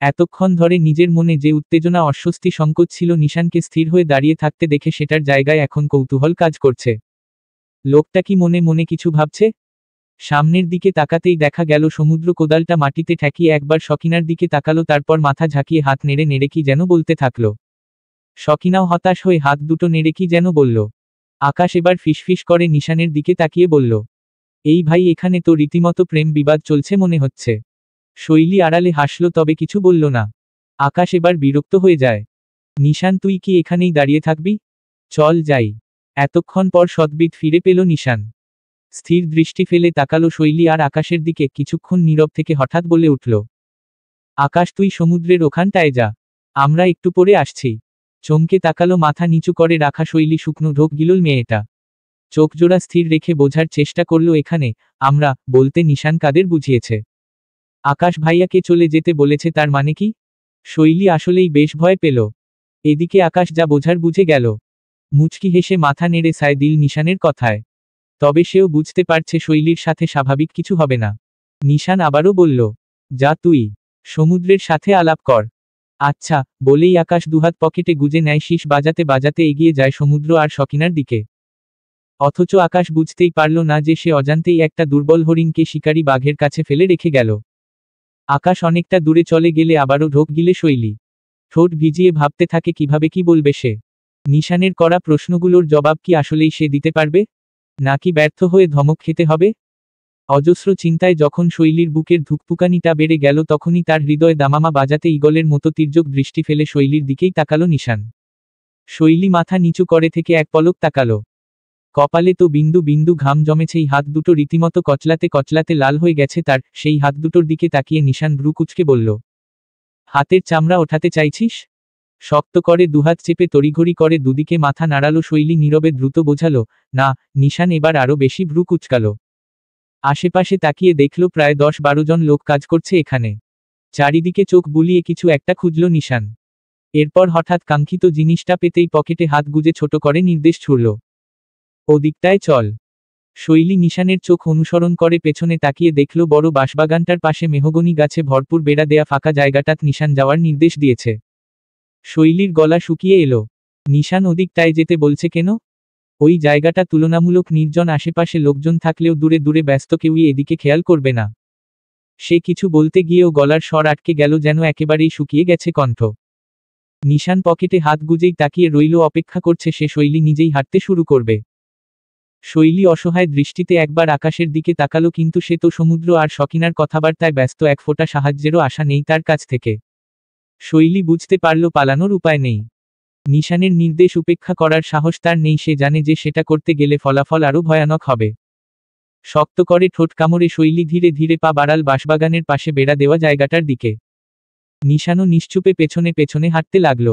[SPEAKER 1] এতক্ষণ ধরে নিজের মনে যে উত্তেজনা, অস্বস্তি, সংকোচ ছিল, নিশানকে স্থির হয়ে দাঁড়িয়ে থাকতে দেখে সেটার জায়গায় এখন কৌতূহল কাজ করছে। লোকটা কি মনে মনে কিছু ভাবছে? সামনের দিকে তাকাতেই দেখা গেল সমুদ্র কোদালটা মাটিতে ঠেকিয়ে একবার সকিনার দিকে তাকালো, তারপর মাথা ঝাঁকিয়ে হাত নেড়ে নেড়ে কি যেন বলতে থাকলো। সকিনাও হতাশ হয়ে হাত দুটো নেড়ে কি যেন বলল। আকাশ এবার ফিসফিস করে নিশানের দিকে তাকিয়ে বলল, এই ভাই, এখানে তো রীতিমতো প্রেম বিবাদ চলছে মনে হচ্ছে। শৈলী আড়ালে হাসল, তবে কিছু বলল না। আকাশ এবার বিরক্ত হয়ে যায়। নিশান, তুই কি এখানেই দাঁড়িয়ে থাকবি? চল যাই। এতক্ষণ পর সদ্বিদ ফিরে পেল নিশান। স্থির দৃষ্টি ফেলে তাকালো শৈলী আর আকাশের দিকে, কিছুক্ষণ নীরব থেকে হঠাৎ বলে উঠল, আকাশ, তুই সমুদ্রের ওখানটায় যা, আমরা একটু পরে আসছি। চমকে তাকালো মাথা নিচু করে রাখা শৈলী, শুকনো ঢোক গিলল মেয়েটা। চোখজোড়া স্থির রেখে বোঝার চেষ্টা করল, এখানে আমরা বলতে নিশান কাদের বুঝিয়েছে? আকাশ ভাইয়াকে চলে যেতে বলেছে, তার মানে কি? শৈলী আসলেই বেশ ভয় পেল। এদিকে আকাশ যা বোঝার বুঝে গেল। মুচকি হেসে মাথা নেড়ে সায় দিল নিশানের কথায়। তবে সেও বুঝতে পারছে শৈলীর সাথে স্বাভাবিক কিছু হবে না। নিশান আবারও বলল, যা তুই সমুদ্রের সাথে আলাপ কর। আচ্ছা, বলেই আকাশ দুহাত পকেটে গুজে নেয়, শীষ বাজাতে বাজাতে এগিয়ে যায় সমুদ্র আর সকিনার দিকে। অথচ আকাশ বুঝতেই পারল না যে সে অজান্তেই একটা দুর্বল হরিণকে শিকারী বাঘের কাছে ফেলে রেখে গেল। আকাশ অনেকটা দূরে চলে গেলে আবারও ঢোক গিলে শৈলী। ঠোঁট ভিজিয়ে ভাবতে থাকে কিভাবে কি বলবে সে। নিশানের করা প্রশ্নগুলোর জবাব কি আসলেই সে দিতে পারবে, নাকি ব্যর্থ হয়ে ধমক খেতে হবে? অজস্র চিন্তায় যখন শৈলীর বুকের ধুকপুকানিটা বেড়ে গেল, তখনই তার হৃদয় দামামা বাজাতে ঈগলের মতো তির্যক দৃষ্টি ফেলে শৈলীর দিকেই তাকালো নিশান। শৈলী মাথা নিচু করে থেকে এক পলক তাকালো। কপালে তো বিন্দু বিন্দু ঘাম জমেছেই, হাত দুটো রীতিমতো কচলাতে কচলাতে লাল হয়ে গেছে তার। সেই হাত দুটোর দিকে তাকিয়ে নিশান ভ্রু কুঁচকে বলল, হাতের চামড়া ওঠাতে চাইছিস? শক্ত করে দুহাত চেপে তড়িঘড়ি করে দুদিকে মাথা নাড়ালো শৈলী, নীরবে দ্রুত বোঝালো, না। নিশান এবার আরো বেশি ভ্রু কুঁচকালো। আশেপাশে তাকিয়ে দেখল প্রায় 10-12 জন লোক কাজ করছে এখানে। চারিদিকে চোখ বুলিয়ে কিছু একটা খুঁজল নিশান। এরপর হঠাৎ কাঙ্ক্ষিত জিনিসটা পেতেই পকেটে হাত গুজে ছোট করে নির্দেশ ছুড়ল, ওদিকটায় চল। শৈলী নিশানের চোখ অনুসরণ করে পেছনে তাকিয়ে দেখল বড় বাঁশবাগানটার পাশে মেহগনি গাছে ভরপুর বেড়া দেয়া ফাঁকা জায়গাটাত নিশান যাওয়ার নির্দেশ দিয়েছে। শৈলীর গলা শুকিয়ে এলো। নিশান ওদিকটায় যেতে বলছে কেন? ওই জায়গাটা তুলনামূলক নির্জন, আশেপাশে লোকজন থাকলেও দূরে দূরে ব্যস্ত, কেউই এদিকে খেয়াল করবে না। সে কিছু বলতে গিয়েও গলার স্বর আটকে গেল, যেন একেবারেই শুকিয়ে গেছে কণ্ঠ। নিশান পকেটে হাত গুজেই তাকিয়ে রইল, অপেক্ষা করছে সে শৈলী নিজেই হাঁটতে শুরু করবে। শৈলী অসহায় দৃষ্টিতে একবার আকাশের দিকে তাকালো, কিন্তু সে তো সমুদ্র আর সকিনার কথাবার্তায় ব্যস্ত, এক ফোঁটা সাহায্যেরও আশা নেই তার কাছ থেকে। শৈলী বুঝতে পারল পালানোর উপায় নেই। নিশানের নির্দেশ উপেক্ষা করার সাহস তার নেই। সে জানে যে সেটা করতে গেলে ফলাফল আরও ভয়ানক হবে। শক্ত করে ঠোঁট কামড়ে শৈলী ধীরে ধীরে পা বাড়াল বাঁশবাগানের পাশে বেড়া দেওয়া জায়গাটার দিকে। নিশানও নিশ্চুপে পেছনে পেছনে হাঁটতে লাগল।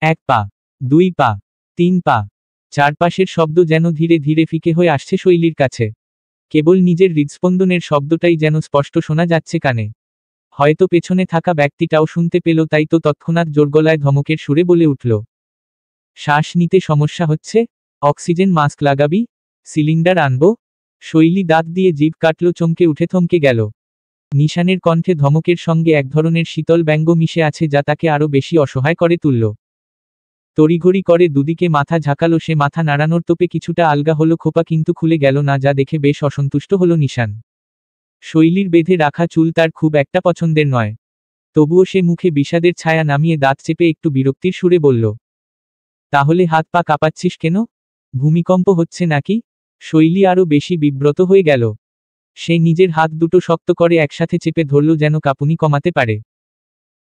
[SPEAKER 1] 1 পা, 2 পা, 3 পা। চারপাশের শব্দ যেন ধীরে ধীরে ফিকে হয়ে আসছে শৈলীর কাছে। কেবল নিজের হৃদস্পন্দনের শব্দটাই যেন স্পষ্ট শোনা যাচ্ছে কানে। হয়তো পেছনে থাকা ব্যক্তিটাও শুনতে পেল, তাই তো তৎক্ষণাৎ জোরগলায় ধমকের সুরে বলে উঠল, শ্বাস নিতে সমস্যা হচ্ছে? অক্সিজেন মাস্ক লাগাবি? সিলিন্ডার আনবো? শৈলী দাঁত দিয়ে জিভ কাটল, চমকে উঠে থমকে গেল। নিশানের কণ্ঠে ধমকের সঙ্গে এক ধরনের শীতল ব্যঙ্গ মিশে আছে, যা তাকে আরো বেশি অসহায় করে তুলল। তড়িঘড়ি করে দুদিকে মাথা ঝাঁকালো সে, মাথা নাড়ানোর তোপে কিছুটা আলগা হলো খোপা, কিন্তু খুলে গেল না, যা দেখে বেশ অসন্তুষ্ট হলো নিশান। শৈলীর বেঁধে রাখা চুল তার খুব একটা পছন্দের নয়। তবুও সে মুখে বিষাদের ছায়া নামিয়ে দাঁত চেপে একটু বিরক্তির সুরে বলল, তাহলে হাত পা কাঁপাচ্ছিস কেন? ভূমিকম্প হচ্ছে নাকি? শৈলী আরো বেশি বিব্রত হয়ে গেল। সে নিজের হাত দুটো শক্ত করে একসাথে চেপে ধরল, যেন কাঁপুনি কমাতে পারে।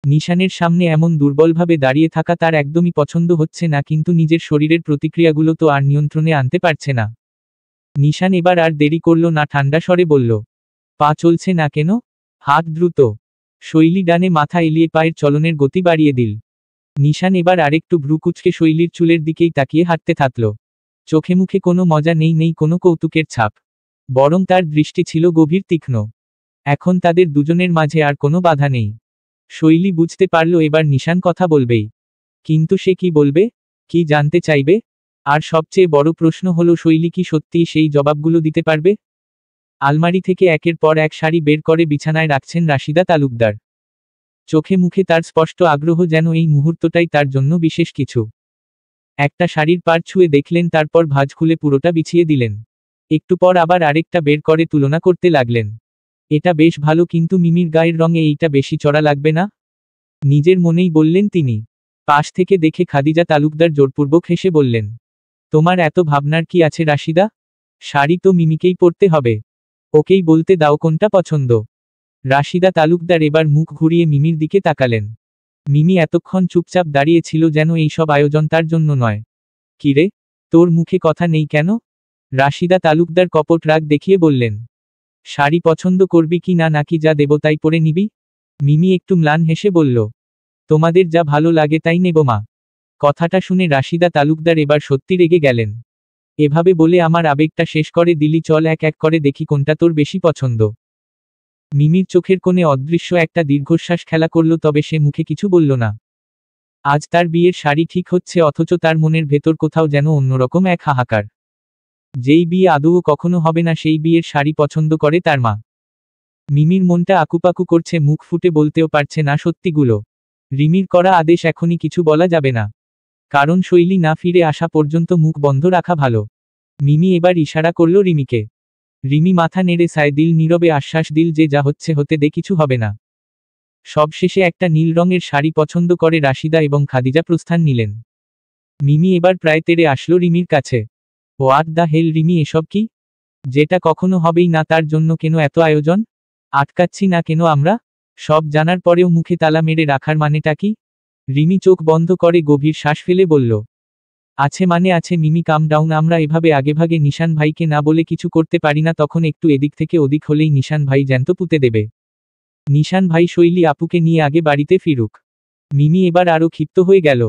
[SPEAKER 1] নিশানের সামনে এমন দুর্বলভাবে দাঁড়িয়ে থাকা তার একদমই পছন্দ হচ্ছে না, কিন্তু নিজের শরীরের প্রতিক্রিয়াগুলো তো আর নিয়ন্ত্রণে আনতে পারছে না। নিশান এবার আর দেরি করল না, ঠান্ডা স্বরে বলল, পা চলছে না কেন? হাত দ্রুত। শৈলী ডানে মাথা এলিয়ে পায়ের চলনের গতি বাড়িয়ে দিল। নিশান এবার আরেকটু ভ্রু কুঁচকে শৈলীর চুলের দিকেই তাকিয়ে হাঁটতে থাকল। চোখে মুখে কোনো মজা নেই, নেই কোনো কৌতুকের ছাপ। বরং তার দৃষ্টি ছিল গভীর, তীক্ষ্ণ। এখন তাদের দুজনের মাঝে আর কোনো বাধা নেই। শৈলী বুঝতে পারল এবার নিশান কথা বলবেই। কিন্তু সে কি বলবে? কি জানতে চাইবে? আর সবচেয়ে বড় প্রশ্ন হলো, শৈলী কি সত্যিই সেই জবাবগুলো দিতে পারবে? আলমারি থেকে একের পর এক শাড়ি বের করে বিছানায় রাখছেন রাশিদা তালুকদার। চোখে মুখে তার স্পষ্ট আগ্রহ, যেন এই মুহূর্তটাই তার জন্য বিশেষ কিছু। একটা শাড়ির পার ছুঁয়ে দেখলেন, তারপর ভাঁজ খুলে পুরোটা বিছিয়ে দিলেন। একটু পর আবার আরেকটা বের করে তুলনা করতে লাগলেন। এটা বেশ ভালো, কিন্তু মিমির গায়ের রঙে এইটা বেশি চড়া লাগবে না? নিজের মনেই বললেন তিনি। পাশ থেকে দেখে খাদিজা তালুকদার জোরপূর্বক হেসে বললেন, তোমার এত ভাবনার কি আছে রাশিদা? শাড়ি তো মিমিকেই পরতে হবে। ওকেই বলতে দাও কোনটা পছন্দ। রাশিদা তালুকদার এবার মুখ ঘুরিয়ে মিমির দিকে তাকালেন। মিমি এতক্ষণ চুপচাপ দাঁড়িয়েছিল, যেন এই সব আয়োজন তার জন্য নয়। কিরে, তোর মুখে কথা নেই কেন? রাশিদা তালুকদার কপট রাগ দেখিয়ে বললেন, শাড়ি পছন্দ করবি কি না, নাকি যা দেব তাই পরে নিবি? মিমি একটু ম্লান হেসে বলল, তোমাদের যা ভালো লাগে তাই নেব মা। কথাটা শুনে রাশিদা তালুকদার এবার সত্যি রেগে গেলেন। এভাবে বলে আমার আবেগটা শেষ করে দিলি, চল এক এক করে দেখি কোনটা তোর বেশি পছন্দ। মিমির চোখের কোণে অদৃশ্য একটা দীর্ঘশ্বাস খেলা করল, তবে সে মুখে কিছু বলল না। আজ তার বিয়ের শাড়ি ঠিক হচ্ছে, অথচ তার মনের ভেতর কোথাও যেন অন্যরকম এক হাহাকার। যেই বিয়ে আদৌ কখনো হবে না, সেই বিয়ের শাড়ি পছন্দ করে তার মা। মিমির মনটা আকুপাকু করছে, মুখ ফুটে বলতেও পারছে না সত্যিগুলো। রিমির করা আদেশ এখনই কিছু বলা যাবে না, কারণ শৈলী না ফিরে আসা পর্যন্ত মুখ বন্ধ রাখা ভালো। মিমি এবার ইশারা করল রিমিকে। রিমি মাথা নেড়ে সায় দিল, নীরবে আশ্বাস দিল যে যা হচ্ছে হতে দে, কিছু হবে না। সবশেষে একটা নীল রঙের শাড়ি পছন্দ করে রাশিদা এবং খাদিজা প্রস্থান নিলেন। মিমি এবার প্রায় তেড়ে আসলো রিমির কাছে। হোয়াট দ্য হেল রিমি, এসব কি? যেটা কখনো হবেই না তার জন্য কেন এত আয়োজন? আটকাচ্ছি না কেন আমরা? সব জানার পরেও মুখে তালা মেরে রাখার মানেটা কি? রিমি চোখ বন্ধ করে গভীর শ্বাস ফেলে বলল, আছে মানে আছে মিমি, কাম ডাউন। আমরা এভাবে আগেভাগে নিশান ভাইকে না বলে কিছু করতে পারি না, তখন একটু এদিক থেকে ওদিক হলেই নিশান ভাই জ্যান্ত পুঁতে দেবে। নিশান ভাই শৈলী আপুকে নিয়ে আগে বাড়িতে ফিরুক। মিমি এবার আরো ক্ষিপ্ত হয়ে গেল।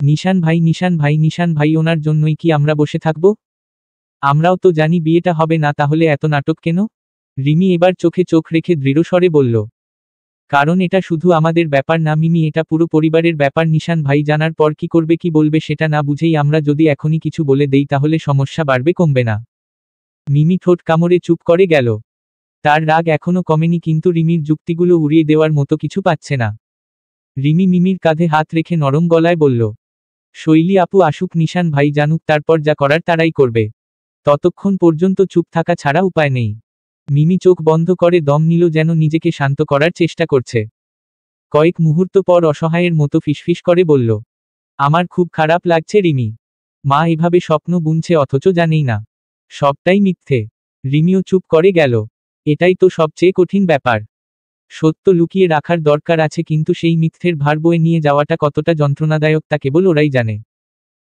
[SPEAKER 1] নিশান ভাই, নিশান ভাই, নিশান ভাই, ওনার জন্যই কি আমরা বসে থাকব? আমরাও তো জানি বিয়েটা হবে না, তাহলে এত নাটক কেন? রিমি এবার চোখে চোখ রেখে দৃঢ় স্বরে বলল। কারণ এটা শুধু আমাদের ব্যাপার না মিমি, এটা পুরো পরিবারের ব্যাপার। নিশান ভাই জানার পর কি করবে কি বলবে সেটা না বুঝেই আমরা যদি এখনই কিছু বলে দেই তাহলে সমস্যা বাড়বে কমবে না। মিমি ঠোঁট কামড়ে চুপ করে গেল। তার রাগ এখনো কমেনি, কিন্তু রিমির যুক্তিগুলো উড়িয়ে দেওয়ার মতো কিছু পাচ্ছে না। রিমি মিমির কাঁধে হাত রেখে নরম গলায় বলল, শৈলী আপু আসুক, নিশান ভাই জানুক, তারপর যা করার তারাই করবে। ততক্ষণ পর্যন্ত চুপ থাকা ছাড়া উপায় নেই। মিমি চোখ বন্ধ করে দম নিল, যেন নিজেকে শান্ত করার চেষ্টা করছে। কয়েক মুহূর্ত পর অসহায়ের মতো ফিসফিস করে বলল, আমার খুব খারাপ লাগছে রিমি। মা এভাবে স্বপ্ন বুনছে অথচ জানেই না সবটাই মিথ্যে। রিমিও চুপ করে গেল। এটাই তো সবচেয়ে কঠিন ব্যাপার। সত্য লুকিয়ে রাখার দরকার আছে, কিন্তু সেই মিথ্যের ভার বয়ে নিয়ে যাওয়াটা কতটা যন্ত্রণাদায়ক তা কেবল ওরাই জানে।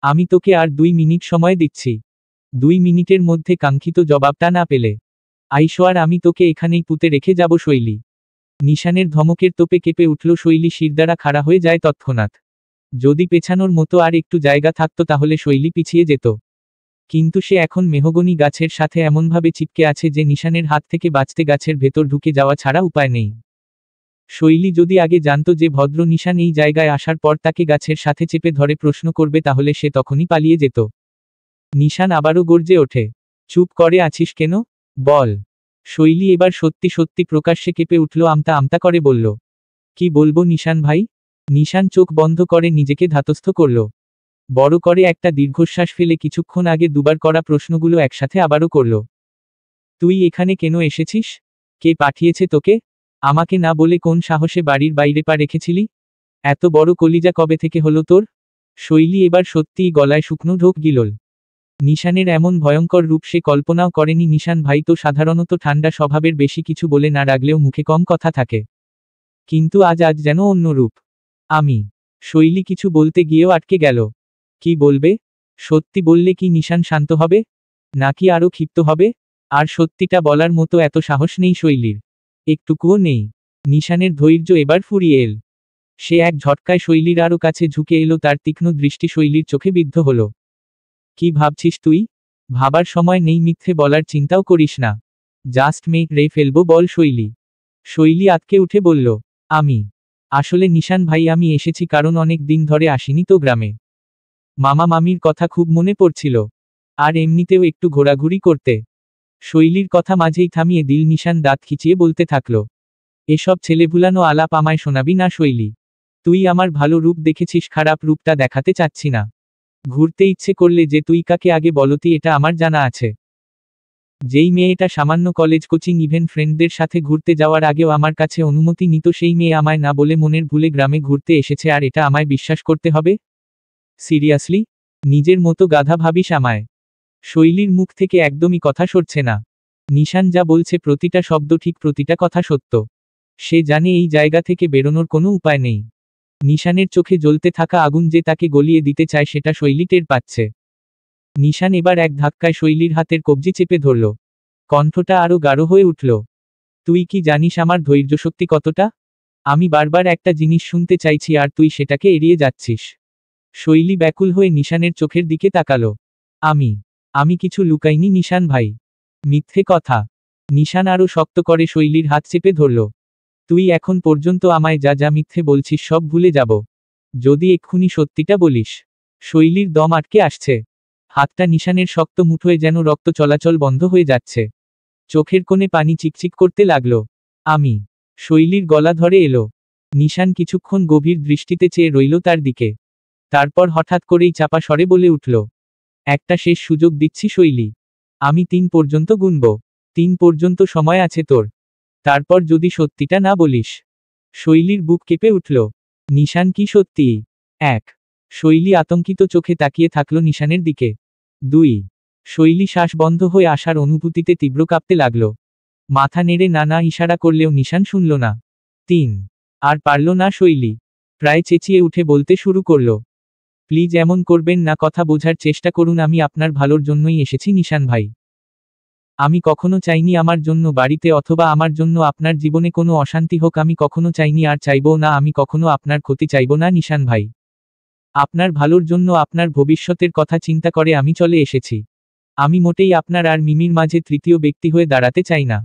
[SPEAKER 1] আমি তোকে আর 2 মিনিট সময় দিচ্ছি। 2 মিনিটের মধ্যে কাঙ্ক্ষিত জবাবটা না পেলে আইসোয়ার আমি তোকে এখানেই পুঁতে রেখে যাব শৈলী। নিশানের ধমকের তোপে কেঁপে উঠল শৈলী, শিরদাঁড়া খাড়া হয়ে যায় তৎক্ষণাৎ। যদি পেছানোর মতো আর একটু জায়গা থাকতো তাহলে শৈলী পিছিয়ে যেত, কিন্তু সে এখন মেহগনি গাছের সাথে এমনভাবে চিপকে আছে যে নিশানের হাত থেকে বাঁচতে গাছের ভেতর ঢুকে যাওয়া ছাড়া উপায় নেই। শৈলী যদি আগে জানতো যে ভদ্র নিশান এই জায়গায় আসার পর তাকে গাছের সাথে চেপে ধরে প্রশ্ন করবে তাহলে সে তখনই পালিয়ে যেত। নিশান আবারও গর্জে ওঠে, চুপ করে আছিস কেন? বল। শৈলী এবার সত্যি সত্যি প্রকাশ্যে কেঁপে উঠল, আমতা আমতা করে বলল, কি বলবো নিশান ভাই? নিশান চোখ বন্ধ করে নিজেকে ধাতস্থ করল। বড় করে একটা দীর্ঘশ্বাস ফেলে কিছুক্ষণ আগে দুবার করা প্রশ্নগুলো একসাথে আবারও করল। তুই এখানে কেন এসেছিস? কে পাঠিয়েছে তোকে? আমাকে না বলে কোন সাহসে বাড়ির বাইরে পা রেখেছিলি? এত বড় কলিজা কবে থেকে হলো তোর? শৈলী এবার সত্যিই গলায় শুকনো ঢোক গিলল। নিশানের এমন ভয়ঙ্কর রূপ সে কল্পনাও করেনি। নিশান ভাই তো সাধারণত ঠান্ডা স্বভাবের, বেশি কিছু বলে না রাগলেও মুখে কম কথা থাকে, কিন্তু আজ যেন অন্য রূপ। আমি। শৈলী কিছু বলতে গিয়েও আটকে গেল। কি বলবে? সত্যি বললে কি নিশান শান্ত হবে, নাকি আরো ক্ষিপ্ত হবে? আর সত্যিটা বলার মতো এত সাহস নেই শৈলীর, একটুকুও নেই। নিশানের ধৈর্য এবার ফুরিয়ে এল। সে এক ঝটকায় শৈলীর আরো কাছে ঝুঁকে এলো, তার তীক্ষ্ণ দৃষ্টি শৈলীর চোখে বিদ্ধ হলো। কি ভাবছিস তুই? ভাবার সময় নেই, মিথ্যে বলার চিন্তাও করিস না। জাস্ট মেরে ফেলবো বল শৈলী। শৈলী আতকে উঠে বলল, আমি আসলে নিশান ভাই আমি এসেছি কারণ অনেক দিন ধরে আসিনি তো গ্রামে। মামা মামির কথা খুব মনে পড়ছিল, আর এমনিতেও একটু ঘোরাঘুরি করতে। শৈলীর কথা মাঝেই থামিয়ে দিল নিশান দাঁত খিচিয়ে বলতে থাকলো, এসব ছেলেভুলানো আলাপ আমায় শোনাবি না শৈলী। তুই আমার ভালো রূপ দেখেছিস, খারাপ রূপটা দেখাতে চাচ্ছি না। ঘুরতে ইচ্ছে করলে যে তুই কাকে আগে বলতি এটা আমার জানা আছে। যেই মেয়েটা সামান্য কলেজ কোচিং ইভেন ফ্রেন্ডদের সাথে ঘুরতে যাওয়ার আগেও আমার কাছে অনুমতি নিত, সেই মেয়ে আমায় না বলে মনের ভুলে গ্রামে ঘুরতে এসেছে, আর এটা আমায় বিশ্বাস করতে হবে? সিরিয়াসলি? নিজের মতো গাধা ভাবিস আমায়? শৈলীর মুখ থেকে একদমই কথা সরছে না। নিশান যা বলছে প্রতিটা শব্দ ঠিক, প্রতিটা কথা সত্য। সে জানে এই জায়গা থেকে বেরোনোর কোনো উপায় নেই। নিশানের চোখে জ্বলতে থাকা আগুন যে তাকে গলিয়ে দিতে চায় সেটা শৈলী টের পাচ্ছে। নিশান এবার এক ধাক্কায় শৈলীর হাতের কবজি চেপে ধরল। কণ্ঠটা আরো গাঢ় হয়ে উঠল, তুই কি জানিস আমার ধৈর্যশক্তি কতটা? আমি বারবার একটা জিনিস শুনতে চাইছি আর তুই সেটাকে এড়িয়ে যাচ্ছিস। শৈলী ব্যাকুল হয়ে নিশানের চোখের দিকে তাকালো। আমি কিছু লুকাইনি নিশান ভাই। মিথ্যে কথা। নিশান আরো শক্ত করে শৈলীর হাত চেপে ধরল। তুই এখন পর্যন্ত আমায় যা যা মিথ্যে বলছিস সব ভুলে যাব, যদি এক্ষুনি সত্যিটা বলিস। শৈলীর দম আটকে আসছে। হাতটা নিশানের শক্ত মুঠোয় যেন রক্ত চলাচল বন্ধ হয়ে যাচ্ছে। চোখের কোণে পানি চিকচিক করতে লাগলো। আমি। শৈলীর গলা ধরে এলো। নিশান কিছুক্ষণ গভীর দৃষ্টিতে চেয়ে রইল তার দিকে। তারপর হঠাৎ করেই চাপা স্বরে বলে উঠল, একটা শেষ সুযোগ দিচ্ছি শৈলী। আমি 3 পর্যন্ত গুনব। 3 পর্যন্ত সময় আছে তোর। তারপর যদি সত্যিটা না বলিস। শৈলীর বুক কেঁপে উঠল। নিশান কি সত্যিই? 1। শৈলী আতঙ্কিত চোখে তাকিয়ে থাকল নিশানের দিকে। 2। শৈলী শ্বাস বন্ধ হয়ে আসার অনুভূতিতে তীব্র কাঁপতে লাগল। মাথা নেড়ে নানা ইশারা করলেও নিশান শুনল না। 3। আর পারল না শৈলী। প্রায় চেঁচিয়ে উঠে বলতে শুরু করল, প্লিজ এমন করবেন না, কথা বোঝার চেষ্টা করুন, আমি আপনার ভালোর জন্যই এসেছি নিশান ভাই। আমি কখনো চাইনি আমার জন্য বাড়িতে অথবা আমার জন্য আপনার জীবনে কোনো অশান্তি হোক, আমি কখনো চাইনি আর চাইবও না, আমি কখনো আপনার ক্ষতি চাইব না নিশান ভাই। আপনার ভালোর জন্য, আপনার ভবিষ্যতের কথা চিন্তা করে আমি চলে এসেছি। আমি মোটেই আপনার আর মিমির মাঝে তৃতীয় ব্যক্তি হয়ে দাঁড়াতে চাই না।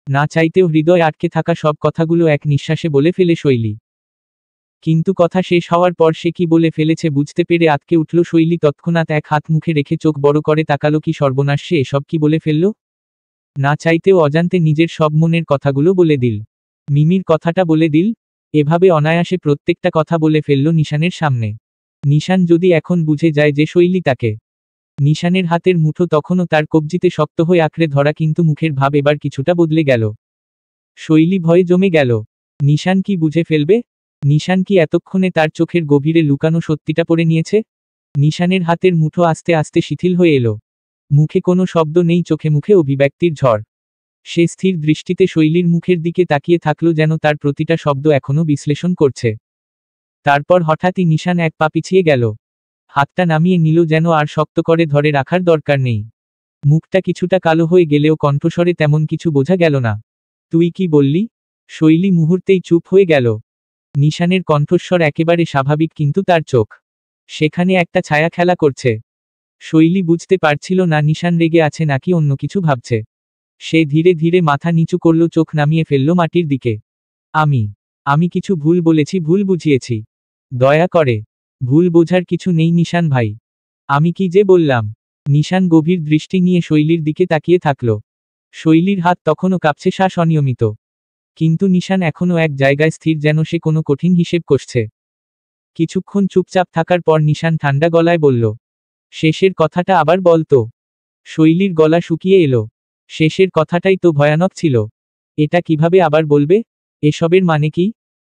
[SPEAKER 1] না চাইতেও হৃদয় আটকে থাকা সব কথাগুলো এক নিঃশ্বাসে বলে ফেলে শৈলী। কিন্তু কথা শেষ হওয়ার পর সে কি বলে ফেলেছে বুঝতে পেরে আটকে উঠল শৈলী। তৎক্ষণাৎ এক হাত মুখে রেখে চোখ বড় করে তাকালো। কি সর্বনাশ, সে এসব কি বলে ফেলল? না চাইতেও অজান্তে নিজের সব মনের কথাগুলো বলে দিল। মিমির কথাটা বলে দিল। এভাবে অনায়াসে প্রত্যেকটা কথা বলে ফেলল নিশানের সামনে। নিশান যদি এখন বুঝে যায় যে শৈলী তাকে। নিশানের হাতের মুঠো তখনও তার কবজিতে শক্ত হয়ে আঁকড়ে ধরা, কিন্তু মুখের ভাব এবার কিছুটা বদলে গেল। শৈলী ভয়ে জমে গেল। নিশান কি বুঝে ফেলবে? নিশান কি এতক্ষণে তার চোখের গভীরে লুকানো সত্যিটা পড়ে নিয়েছে? নিশানের হাতের মুঠো আস্তে আস্তে শিথিল হয়ে এলো। মুখে কোনো শব্দ নেই, চোখে মুখে অভিব্যক্তির ঝড়। সে স্থির দৃষ্টিতে শৈলীর মুখের দিকে তাকিয়ে থাকল, যেন তার প্রতিটা শব্দ এখনো বিশ্লেষণ করছে। তারপর হঠাৎই নিশান এক পা পিছিয়ে গেল। হাতটা নামিয়ে নিল, যেন আর শক্ত করে ধরে রাখার দরকার নেই। মুখটা কিছুটা কালো হয়ে গেলেও কণ্ঠস্বরে তেমন কিছু বোঝা গেল না। তুই কি বললি? শৈলী মুহূর্তেই চুপ হয়ে গেল। নিশানের কণ্ঠস্বর একেবারে স্বাভাবিক, কিন্তু তার চোখ সেখানে একটা ছায়া খেলা করছে। শৈলী বুঝতে পারছিল না নিশান রেগে আছে নাকি অন্য কিছু ভাবছে। সে ধীরে ধীরে মাথা নিচু করল, চোখ নামিয়ে ফেলল মাটির দিকে। আমি কিছু ভুল বলেছি, ভুল বুঝিয়েছি। দয়া করে। ভুল বোঝার কিছু নেই নিশান ভাই। আমি কি যে বললাম? নিশান গভীর দৃষ্টি নিয়ে শৈলীর দিকে তাকিয়ে থাকল। শৈলীর হাত তখনও কাঁপছে, শ্বাস অনিয়মিত। কিন্তু নিশান এখনও এক জায়গায় স্থির, যেন সে কোনো কঠিন হিসেব কষছে। কিছুক্ষণ চুপচাপ থাকার পর নিশান ঠান্ডা গলায় বলল, শেষের কথাটা আবার বলতো। শৈলীর গলা শুকিয়ে এলো। শেষের কথাটাই তো ভয়ানক ছিল। এটা কিভাবে আবার বলবে? এসবের মানে কি?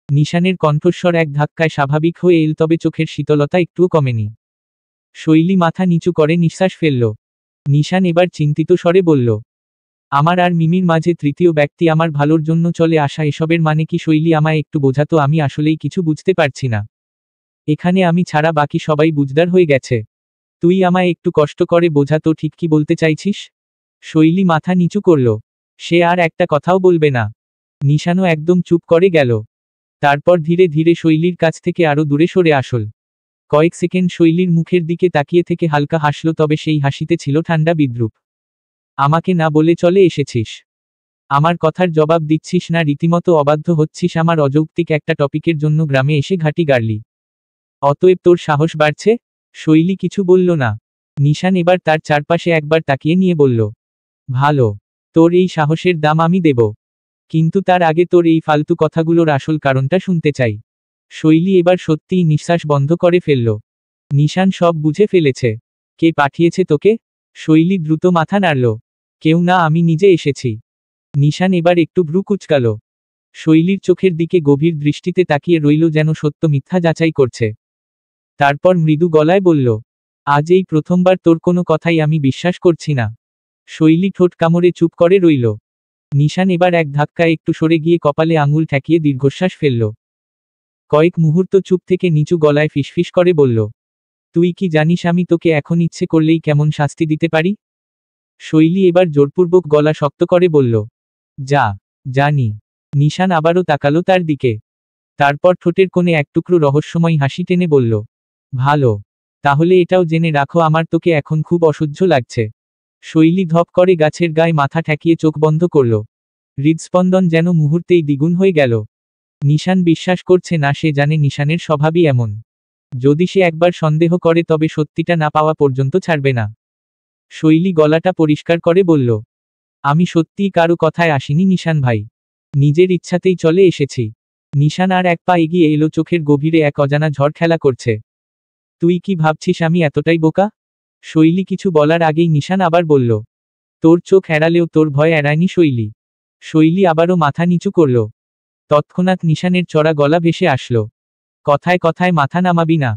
[SPEAKER 1] নিশানের কণ্ঠস্বর এক ধাক্কায় স্বাভাবিক হয়ে এল, তবে চোখের শীতলতা একটুও কমেনি। শৈলী মাথা নিচু করে নিঃশ্বাস ফেলল। নিশান এবার চিন্তিত স্বরে বলল, আমার আর মিমির মাঝে তৃতীয় ব্যক্তি, আমার ভালোর জন্য চলে আসা, এসবের মানে কি? শৈলী আমায় একটু বোঝাতো, আমি আসলেই কিছু বুঝতে পারছি না। এখানে আমি ছাড়া বাকি সবাই বুঝদার হয়ে গেছে। তুই আমায় একটু কষ্ট করে বোঝাতো, ঠিক কি বলতে চাইছিস? শৈলী মাথা নিচু করল। সে আর একটা কথাও বলবে না। নিশানও একদম চুপ করে গেল। তারপর ধীরে ধীরে শৈলীর কাছ থেকে আরো দূরে সরে আসল। কয়েক সেকেন্ড শৈলীর মুখের দিকে তাকিয়ে থেকে হালকা হাসল, তবে সেই হাসিতে ছিল ঠান্ডা বিদ্রুপ। আমাকে না বলে চলে এসেছিস? আমার কথার জবাব দিচ্ছিস না, রীতিমতো অবাধ্য হচ্ছিস আমার অযৌক্তিক একটা টপিকের জন্য গ্রামে এসে ঘাঁটি গাড়লি। অতএব তোর সাহস বাড়ছে? শৈলী কিছু বলল না। নিশান এবার তার চারপাশে একবার তাকিয়ে নিয়ে বলল, ভালো, তোর এই সাহসের দাম আমি দেব। কিন্তু তার আগে তোর এই ফালতু কথাগুলোর আসল কারণটা শুনতে চাই। শৈলী এবার সত্যিই নিঃশ্বাস বন্ধ করে ফেলল। নিশান সব বুঝে ফেলেছে। কে পাঠিয়েছে তোকে? শৈলী দ্রুত মাথা নাড়ল। কেউ না, আমি নিজে এসেছি। নিশান এবার একটু ভ্রু কুঁচকাল। শৈলীর চোখের দিকে গভীর দৃষ্টিতে তাকিয়ে রইল, যেন সত্য মিথ্যা যাচাই করছে। তারপর মৃদু গলায় বলল, আজ এই প্রথমবার তোর কোনো কথাই আমি বিশ্বাস করছি না। শৈলী ঠোঁট কামড়ে চুপ করে রইল। নিশান এবার এক ধাক্কায় একটু সরে গিয়ে কপালে আঙুল ঠেকিয়ে দীর্ঘশ্বাস ফেলল। কয়েক মুহূর্ত চুপ থেকে নিচু গলায় ফিসফিস করে বলল, তুই কি জানিস আমি তোকে এখন ইচ্ছে করলেই কেমন শাস্তি দিতে পারি? শৈলী এবার জোরপূর্বক গলা শক্ত করে বলল, যা, জানি। নিশান আবারও তাকালো তার দিকে। তারপর ঠোঁটের কোণে এক টুকরো রহস্যময় হাসি টেনে বলল, ভালো, তাহলে এটাও জেনে রাখো আমার তোকে এখন খুব অসহ্য লাগছে। শৈলী ধপ করে গাছের গায়ে মাথা ঠেকিয়ে চোখ বন্ধ করল। হৃদস্পন্দন যেন মুহূর্তেই দ্বিগুণ হয়ে গেল। নিশান বিশ্বাস করছে না, সে জানে নিশানের স্বভাবই এমন। যদি সে একবার সন্দেহ করে তবে সত্যিটা না পাওয়া পর্যন্ত ছাড়বে না। শৈলী গলাটা পরিষ্কার করে বলল, আমি সত্যিই কারো কথায় আসিনি নিশান ভাই। নিজের ইচ্ছাতেই চলে এসেছি। নিশান আর এক পা এগিয়ে এলো, চোখের গভীরে এক অজানা ঝড় খেলা করছে। তুই কি ভাবছিস আমি এতটাই বোকা? শৈলী কিছু বলার আগেই নিশান আবার বলল, তোর চোখ এড়ালেও তোর ভয় এড়ায়নি শৈলী। শৈলী আবারও মাথা নিচু করল। তৎক্ষণাৎ নিশানের চড়া গলা ভেসে আসলো, কথায় কথায় মাথা নামাবি না।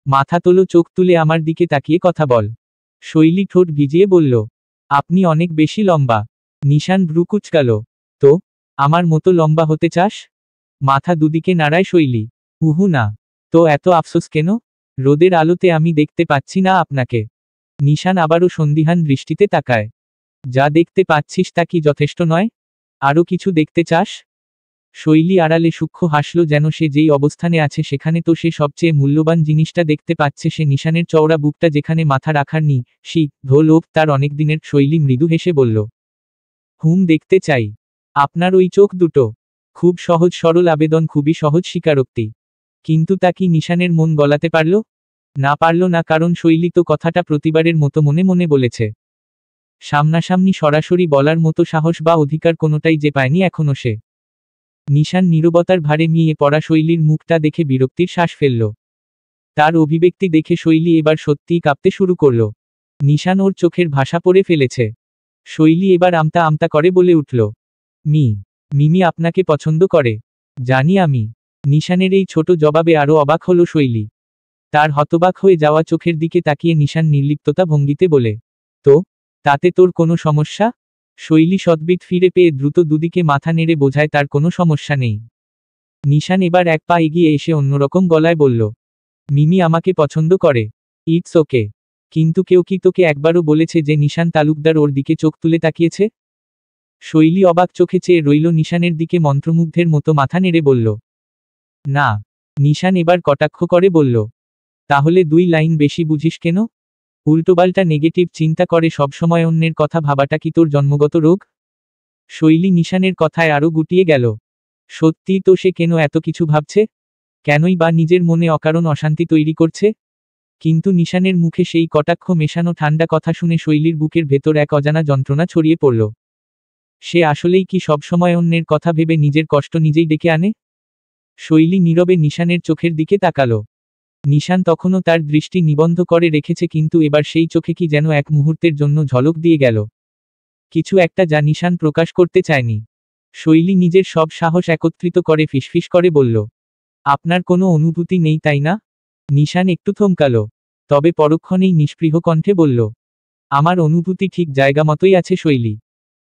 [SPEAKER 1] মাথা তোলো, চোখ তুলে আমার দিকে তাকিয়ে কথা বল। শৈলী ঠোঁট ভিজিয়ে বলল, আপনি অনেক বেশি লম্বা। নিশান ভ্রু কুঁচকাল। তো, আমার মতো লম্বা হতে চাস? মাথা দুদিকে নাড়ায় শৈলী। উহু না। তো এত আফসোস কেন? রোদের আলোতে আমি দেখতে পাচ্ছি না আপনাকে। নিশান আবারও সন্দিহান দৃষ্টিতে তাকায়। যা দেখতে পাচ্ছিস তা কি যথেষ্ট নয়? আরও কিছু দেখতে চাস? শৈলী আড়ালে সূক্ষ্ম হাসল, যেন সে যেই অবস্থানে আছে সেখানে তো সে সবচেয়ে মূল্যবান জিনিসটা দেখতে পাচ্ছে, সে নিশানের চওড়া বুকটা যেখানে মাথা রাখার নি লোভ তার অনেক দিনের। শৈলী মৃদু হেসে বলল, দেখতে চাই। আপনার ওই চোখ দুটো। খুব সহজ সরল আবেদন, খুবই সহজ স্বীকারোক্তি। কিন্তু তা কি নিশানের মন গলাতে পারল? না, পারল না, কারণ শৈলী তো কথাটা প্রতিবারের মতো মনে মনে বলেছে। সামনাসামনি সরাসরি বলার মতো সাহস বা অধিকার কোনোটাই যে পায়নি এখনো সে। নিশান নীরবতার ভারে মিয়ে পড়া শৈলীর মুখটা দেখে বিরক্তির শ্বাস ফেলল। তার অভিব্যক্তি দেখে শৈলী এবার সত্যিই কাঁপতে শুরু করল। নিশান ওর চোখের ভাষা পড়ে ফেলেছে। শৈলী এবার আমতা আমতা করে বলে উঠল, মিমি আপনাকে পছন্দ করে। জানি আমি। নিশানের এই ছোট জবাবে আরও অবাক হলো শৈলী। তার হতবাক হয়ে যাওয়া চোখের দিকে তাকিয়ে নিশান নির্লিপ্ততা ভঙ্গিতে বলে, তো তাতে তোর কোনো সমস্যা? শৈলী সদ্বিত ফিরে পেয়ে দ্রুত দুদিকে মাথা নেড়ে বোঝায় তার কোনো সমস্যা নেই। নিশান এবার এক পা এগিয়ে এসে অন্যরকম গলায় বলল, মিমি আমাকে পছন্দ করে। It's okay. কিন্তু কেউ কি তোকে একবারও বলেছে যে নিশান তালুকদার ওর দিকে চোখ তুলে তাকিয়েছে? শৈলী অবাক চোখে চেয়ে রইল নিশানের দিকে, মন্ত্রমুগ্ধের মতো মাথা নেড়ে বলল, না। নিশান এবার কটাক্ষ করে বলল, তাহলে 2 লাইন বেশি বুঝিস কেন? উল্টোপাল্টা নেগেটিভ চিন্তা করে সবসময় অন্যের কথা ভাবাটা কি তোর জন্মগত রোগ? শৈলী নিশানের কথায় আরও গুটিয়ে গেল। সত্যিই তো সে কেন এত কিছু ভাবছে? কেনই বা নিজের মনে অকারণ অশান্তি তৈরি করছে? কিন্তু নিশানের মুখে সেই কটাক্ষ মেশানো ঠান্ডা কথা শুনে শৈলীর বুকের ভেতর এক অজানা যন্ত্রণা ছড়িয়ে পড়ল। সে আসলেই কি সবসময় অন্যের কথা ভেবে নিজের কষ্ট নিজেই ডেকে আনে? শৈলী নীরবে নিশানের চোখের দিকে তাকালো। নিশান তখনও তার দৃষ্টি নিবন্ধ করে রেখেছে, কিন্তু এবার সেই চোখে কি যেন এক মুহূর্তের জন্য ঝলক দিয়ে গেল। কিছু একটা যা নিশান প্রকাশ করতে চায়নি। শৈলী নিজের সব সাহস একত্রিত করে ফিসফিস করে বলল, আপনার কোনো অনুভূতি নেই তাই না? নিশান একটু থমকালো। তবে পরক্ষণেই নিষ্পৃহ কণ্ঠে বলল, আমার অনুভূতি ঠিক জায়গা মতোই আছে শৈলী।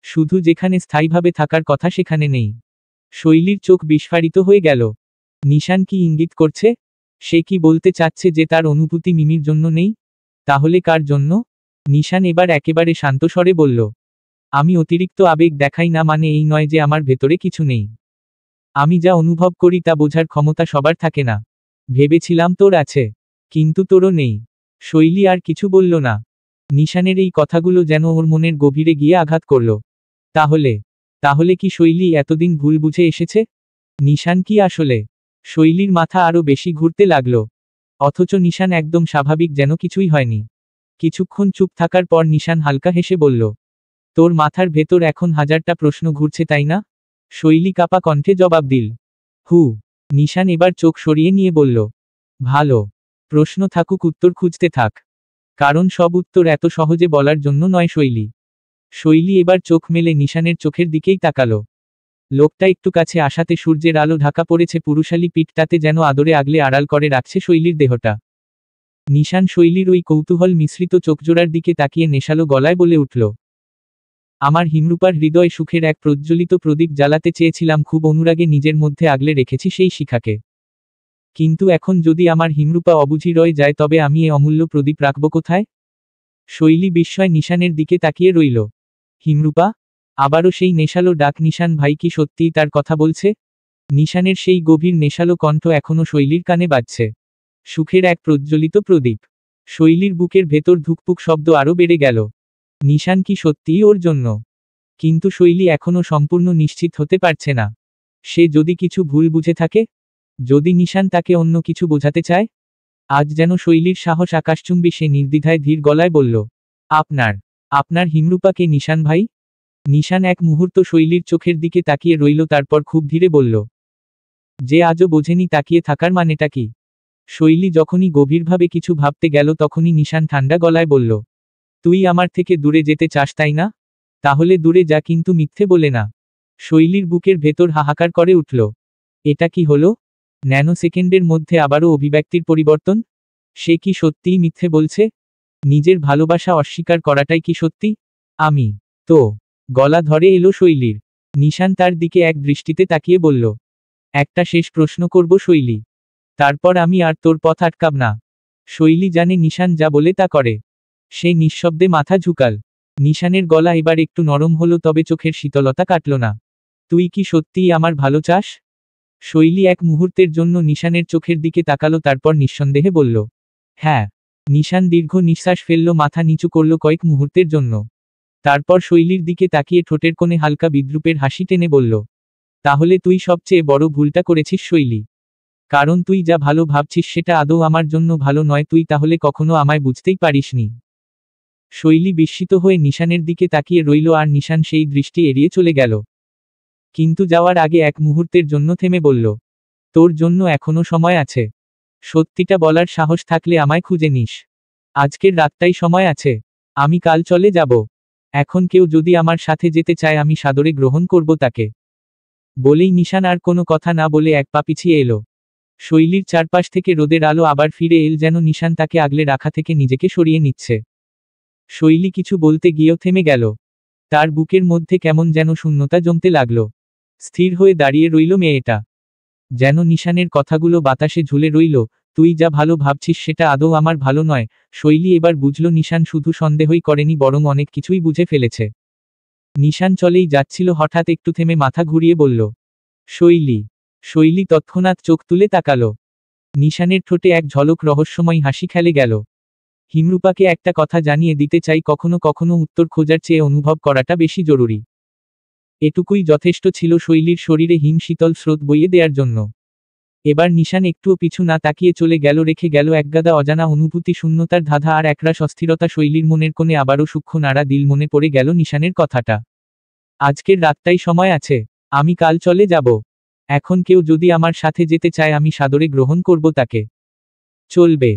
[SPEAKER 1] শুধু যেখানে স্থায়ীভাবে থাকার কথা সেখানে নেই। শৈলীর চোখ বিস্ফারিত হয়ে গেল। নিশান কি ইঙ্গিত করছে? সে কি বলতে চাচ্ছে যে তার অনুভূতি মিমির জন্য নেই? তাহলে কার জন্য? নিশান এবার একেবারে শান্ত স্বরে বলল, আমি অতিরিক্ত আবেগ দেখাই না, মানে এই নয় যে আমার ভেতরে কিছু নেই। আমি যা অনুভব করি তা বোঝার ক্ষমতা সবার থাকে না। ভেবেছিলাম তোর আছে। কিন্তু তোরও নেই। শৈলী আর কিছু বলল না। নিশানের এই কথাগুলো যেন ওর মনের গভীরে গিয়ে আঘাত করল। তাহলে তাহলে কি শৈলী এতদিন ভুল বুঝে এসেছে? নিশান কি আসলে? শৈলীর মাথা আরো বেশি ঘুরতে লাগলো। অথচ নিশান একদম স্বাভাবিক, যেন কিছুই হয়নি। কিছুক্ষণ চুপ থাকার পর নিশান হালকা হেসে বলল, তোর মাথার ভেতর এখন হাজারটা প্রশ্ন ঘুরছে তাই না? শৈলী কাপা কণ্ঠে জবাব দিল, হু। নিশান এবার চোখ সরিয়ে নিয়ে বলল, ভালো। প্রশ্ন থাকুক, উত্তর খুঁজতে থাক। কারণ সব উত্তর এত সহজে বলার জন্য নয় শৈলী। শৈলী এবার চোখ মেলে নিশানের চোখের দিকেই তাকালো। লোকটা একটু কাছে আসাতে সূর্যের আলো ঢাকা পড়েছে পুরুষালী পিঠটাতে, যেন আদরে আগলে আড়াল করে রাখছে শৈলীর দেহটা। নিশান শৈলীর ওই কৌতূহল মিশ্রিত চোখজোড়ার দিকে তাকিয়ে নেশালো গলায় বলে উঠল, আমার হিমরূপার হৃদয় সুখের এক প্রজ্বলিত প্রদীপ জ্বালাতে চেয়েছিলাম, খুব অনুরাগে নিজের মধ্যে আগলে রেখেছি সেই শিখাকে। কিন্তু এখন যদি আমার হিমরূপা অবুঝি রয়ে যায়, তবে আমি এ অমূল্য প্রদীপ রাখব কোথায়? শৈলী বিস্ময় নিশানের দিকে তাকিয়ে রইল। হিমরূপা? আবারও সেই নেশালো ডাক। নিশান ভাই কি সত্যিই তার কথা বলছে? নিশানের সেই গভীর নেশালো কণ্ঠ এখনও শৈলীর কানে বাজছে। সুখের এক প্রজ্বলিত প্রদীপ। শৈলীর বুকের ভেতর ধুকপুক শব্দ আরও বেড়ে গেল। নিশান কি সত্যিই ওর জন্য? কিন্তু শৈলী এখনও সম্পূর্ণ নিশ্চিত হতে পারছে না। সে যদি কিছু ভুল বুঝে থাকে? যদি নিশান তাকে অন্য কিছু বোঝাতে চায়? আজ যেন শৈলীর সাহস আকাশচুম্বী। সে নির্দ্বিধায় ধীর গলায় বলল, আপনার হিমরূপাকে নিশান ভাই? নিশান এক মুহূর্ত শৈলীর চোখের দিকে তাকিয়ে রইল, তারপর খুব ধীরে বলল, যে আজও বোঝেনি তাকিয়ে থাকার মানেটা কি। শৈলী যখনই গভীরভাবে কিছু ভাবতে গেল, তখনই নিশান ঠান্ডা গলায় বলল, তুই আমার থেকে দূরে যেতে চাস তাই না? তাহলে দূরে যা, কিন্তু মিথ্যে বলে না। শৈলীর বুকের ভেতর হাহাকার করে উঠল। এটা কি হলো? ন্যানো সেকেন্ডের মধ্যে আবারও অভিব্যক্তির পরিবর্তন? সে কি সত্যিই মিথ্যে বলছে? নিজের ভালোবাসা অস্বীকার করাটাই কি সত্যি? আমি তো। গলা ধরে এলো শৈলীর। নিশান তার দিকে এক দৃষ্টিতে তাকিয়ে বলল, একটা শেষ প্রশ্ন করব শৈলী। তারপর আমি আর তোর পথ আটকাব না। শৈলী জানে নিশান যা বলে তা করে। সে নিঃশব্দে মাথা ঝুঁকাল। নিশানের গলা এবার একটু নরম হলো, তবে চোখের শীতলতা কাটল না। তুই কি সত্যিই আমার ভালো চাস? শৈলী এক মুহূর্তের জন্য নিশানের চোখের দিকে তাকালো, তারপর নিঃসন্দেহে বলল, হ্যাঁ। নিশান দীর্ঘ নিঃশ্বাস ফেলল, মাথা নিচু করল কয়েক মুহূর্তের জন্য। তারপর শৈলীর দিকে তাকিয়ে ঠোঁটের কোণে হালকা বিদ্রূপের হাসি টেনে বলল, তাহলে তুই সবচেয়ে বড় ভুলটা করেছিস শৈলী। কারণ তুই যা ভালো ভাবছিস সেটা আদৌ আমার জন্য ভালো নয়, তুই তাহলে কখনো আমায় বুঝতেই পারিসনি। শৈলী বিস্মিত হয়ে নিশানের দিকে তাকিয়ে রইল, আর নিশান সেই দৃষ্টি এড়িয়ে চলে গেল। কিন্তু যাওয়ার আগে এক মুহূর্তের জন্য থেমে বলল, তোর জন্য এখনো সময় আছে। সত্যিটা বলার সাহস থাকলে আমায় খুঁজে নিস। আজকের রাতটাই সময় আছে। আমি কাল চলে যাব। এখন কেউ যদি আমার সাথে যেতে চায় আমি সাদরে গ্রহণ করব তাকে। বলেই নিশান আর কোনো কথা না বলে এক পা পিছিয়ে এলো। শৈলীর চারপাশ থেকে রোদের আলো আবার ফিরে এল, যেন নিশান তাকে আগলে রাখা থেকে নিজেকে সরিয়ে নিচ্ছে। শৈলী কিছু বলতে গিয়েও থেমে গেল। তার বুকের মধ্যে কেমন যেন শূন্যতা জমতে লাগল। স্থির হয়ে দাঁড়িয়ে রইল মেয়েটা, যেন নিশানের কথাগুলো বাতাসে ঝুলে রইল। তুই যা ভালো ভাবছিস সেটা আদৌ আমার ভালো নয়। শৈলী এবার বুঝল নিশান শুধু সন্দেহই করেনি, বরং অনেক কিছুই বুঝে ফেলেছে। নিশান চলেই যাচ্ছিল, হঠাৎ একটু থেমে মাথা ঘুরিয়ে বলল, শৈলী। শৈলী তৎক্ষণাৎ চোখ তুলে তাকালো। নিশানের ঠোঁটে এক ঝলক রহস্যময় হাসি খেলে গেল। হিমরূপাকে একটা কথা জানিয়ে দিতে চাই, কখনো কখনো উত্তর খোঁজার চেয়ে অনুভব করাটা বেশি জরুরি। এটুকুই যথেষ্ট ছিল শৈলীর শরীরে হিম শীতল স্রোত বইয়ে দেওয়ার জন্য। এবার নিশান একটুও পিছু না তাকিয়ে চলে গেল, রেখে গেল একগাদা অজানা অনুভূতি, শূন্যতার ধাঁধা আর একরাশ অস্থিরতা। শৈলীর মনের কোণে আবারও সূক্ষ্ম নাড়া দিল, মনে পড়ে গেল নিশানের কথাটা। আজকের রাতটাই সময় আছে। আমি কাল চলে যাব। এখন কেউ যদি আমার সাথে যেতে চায় আমি সাদরে গ্রহণ করব তাকে। চলবে।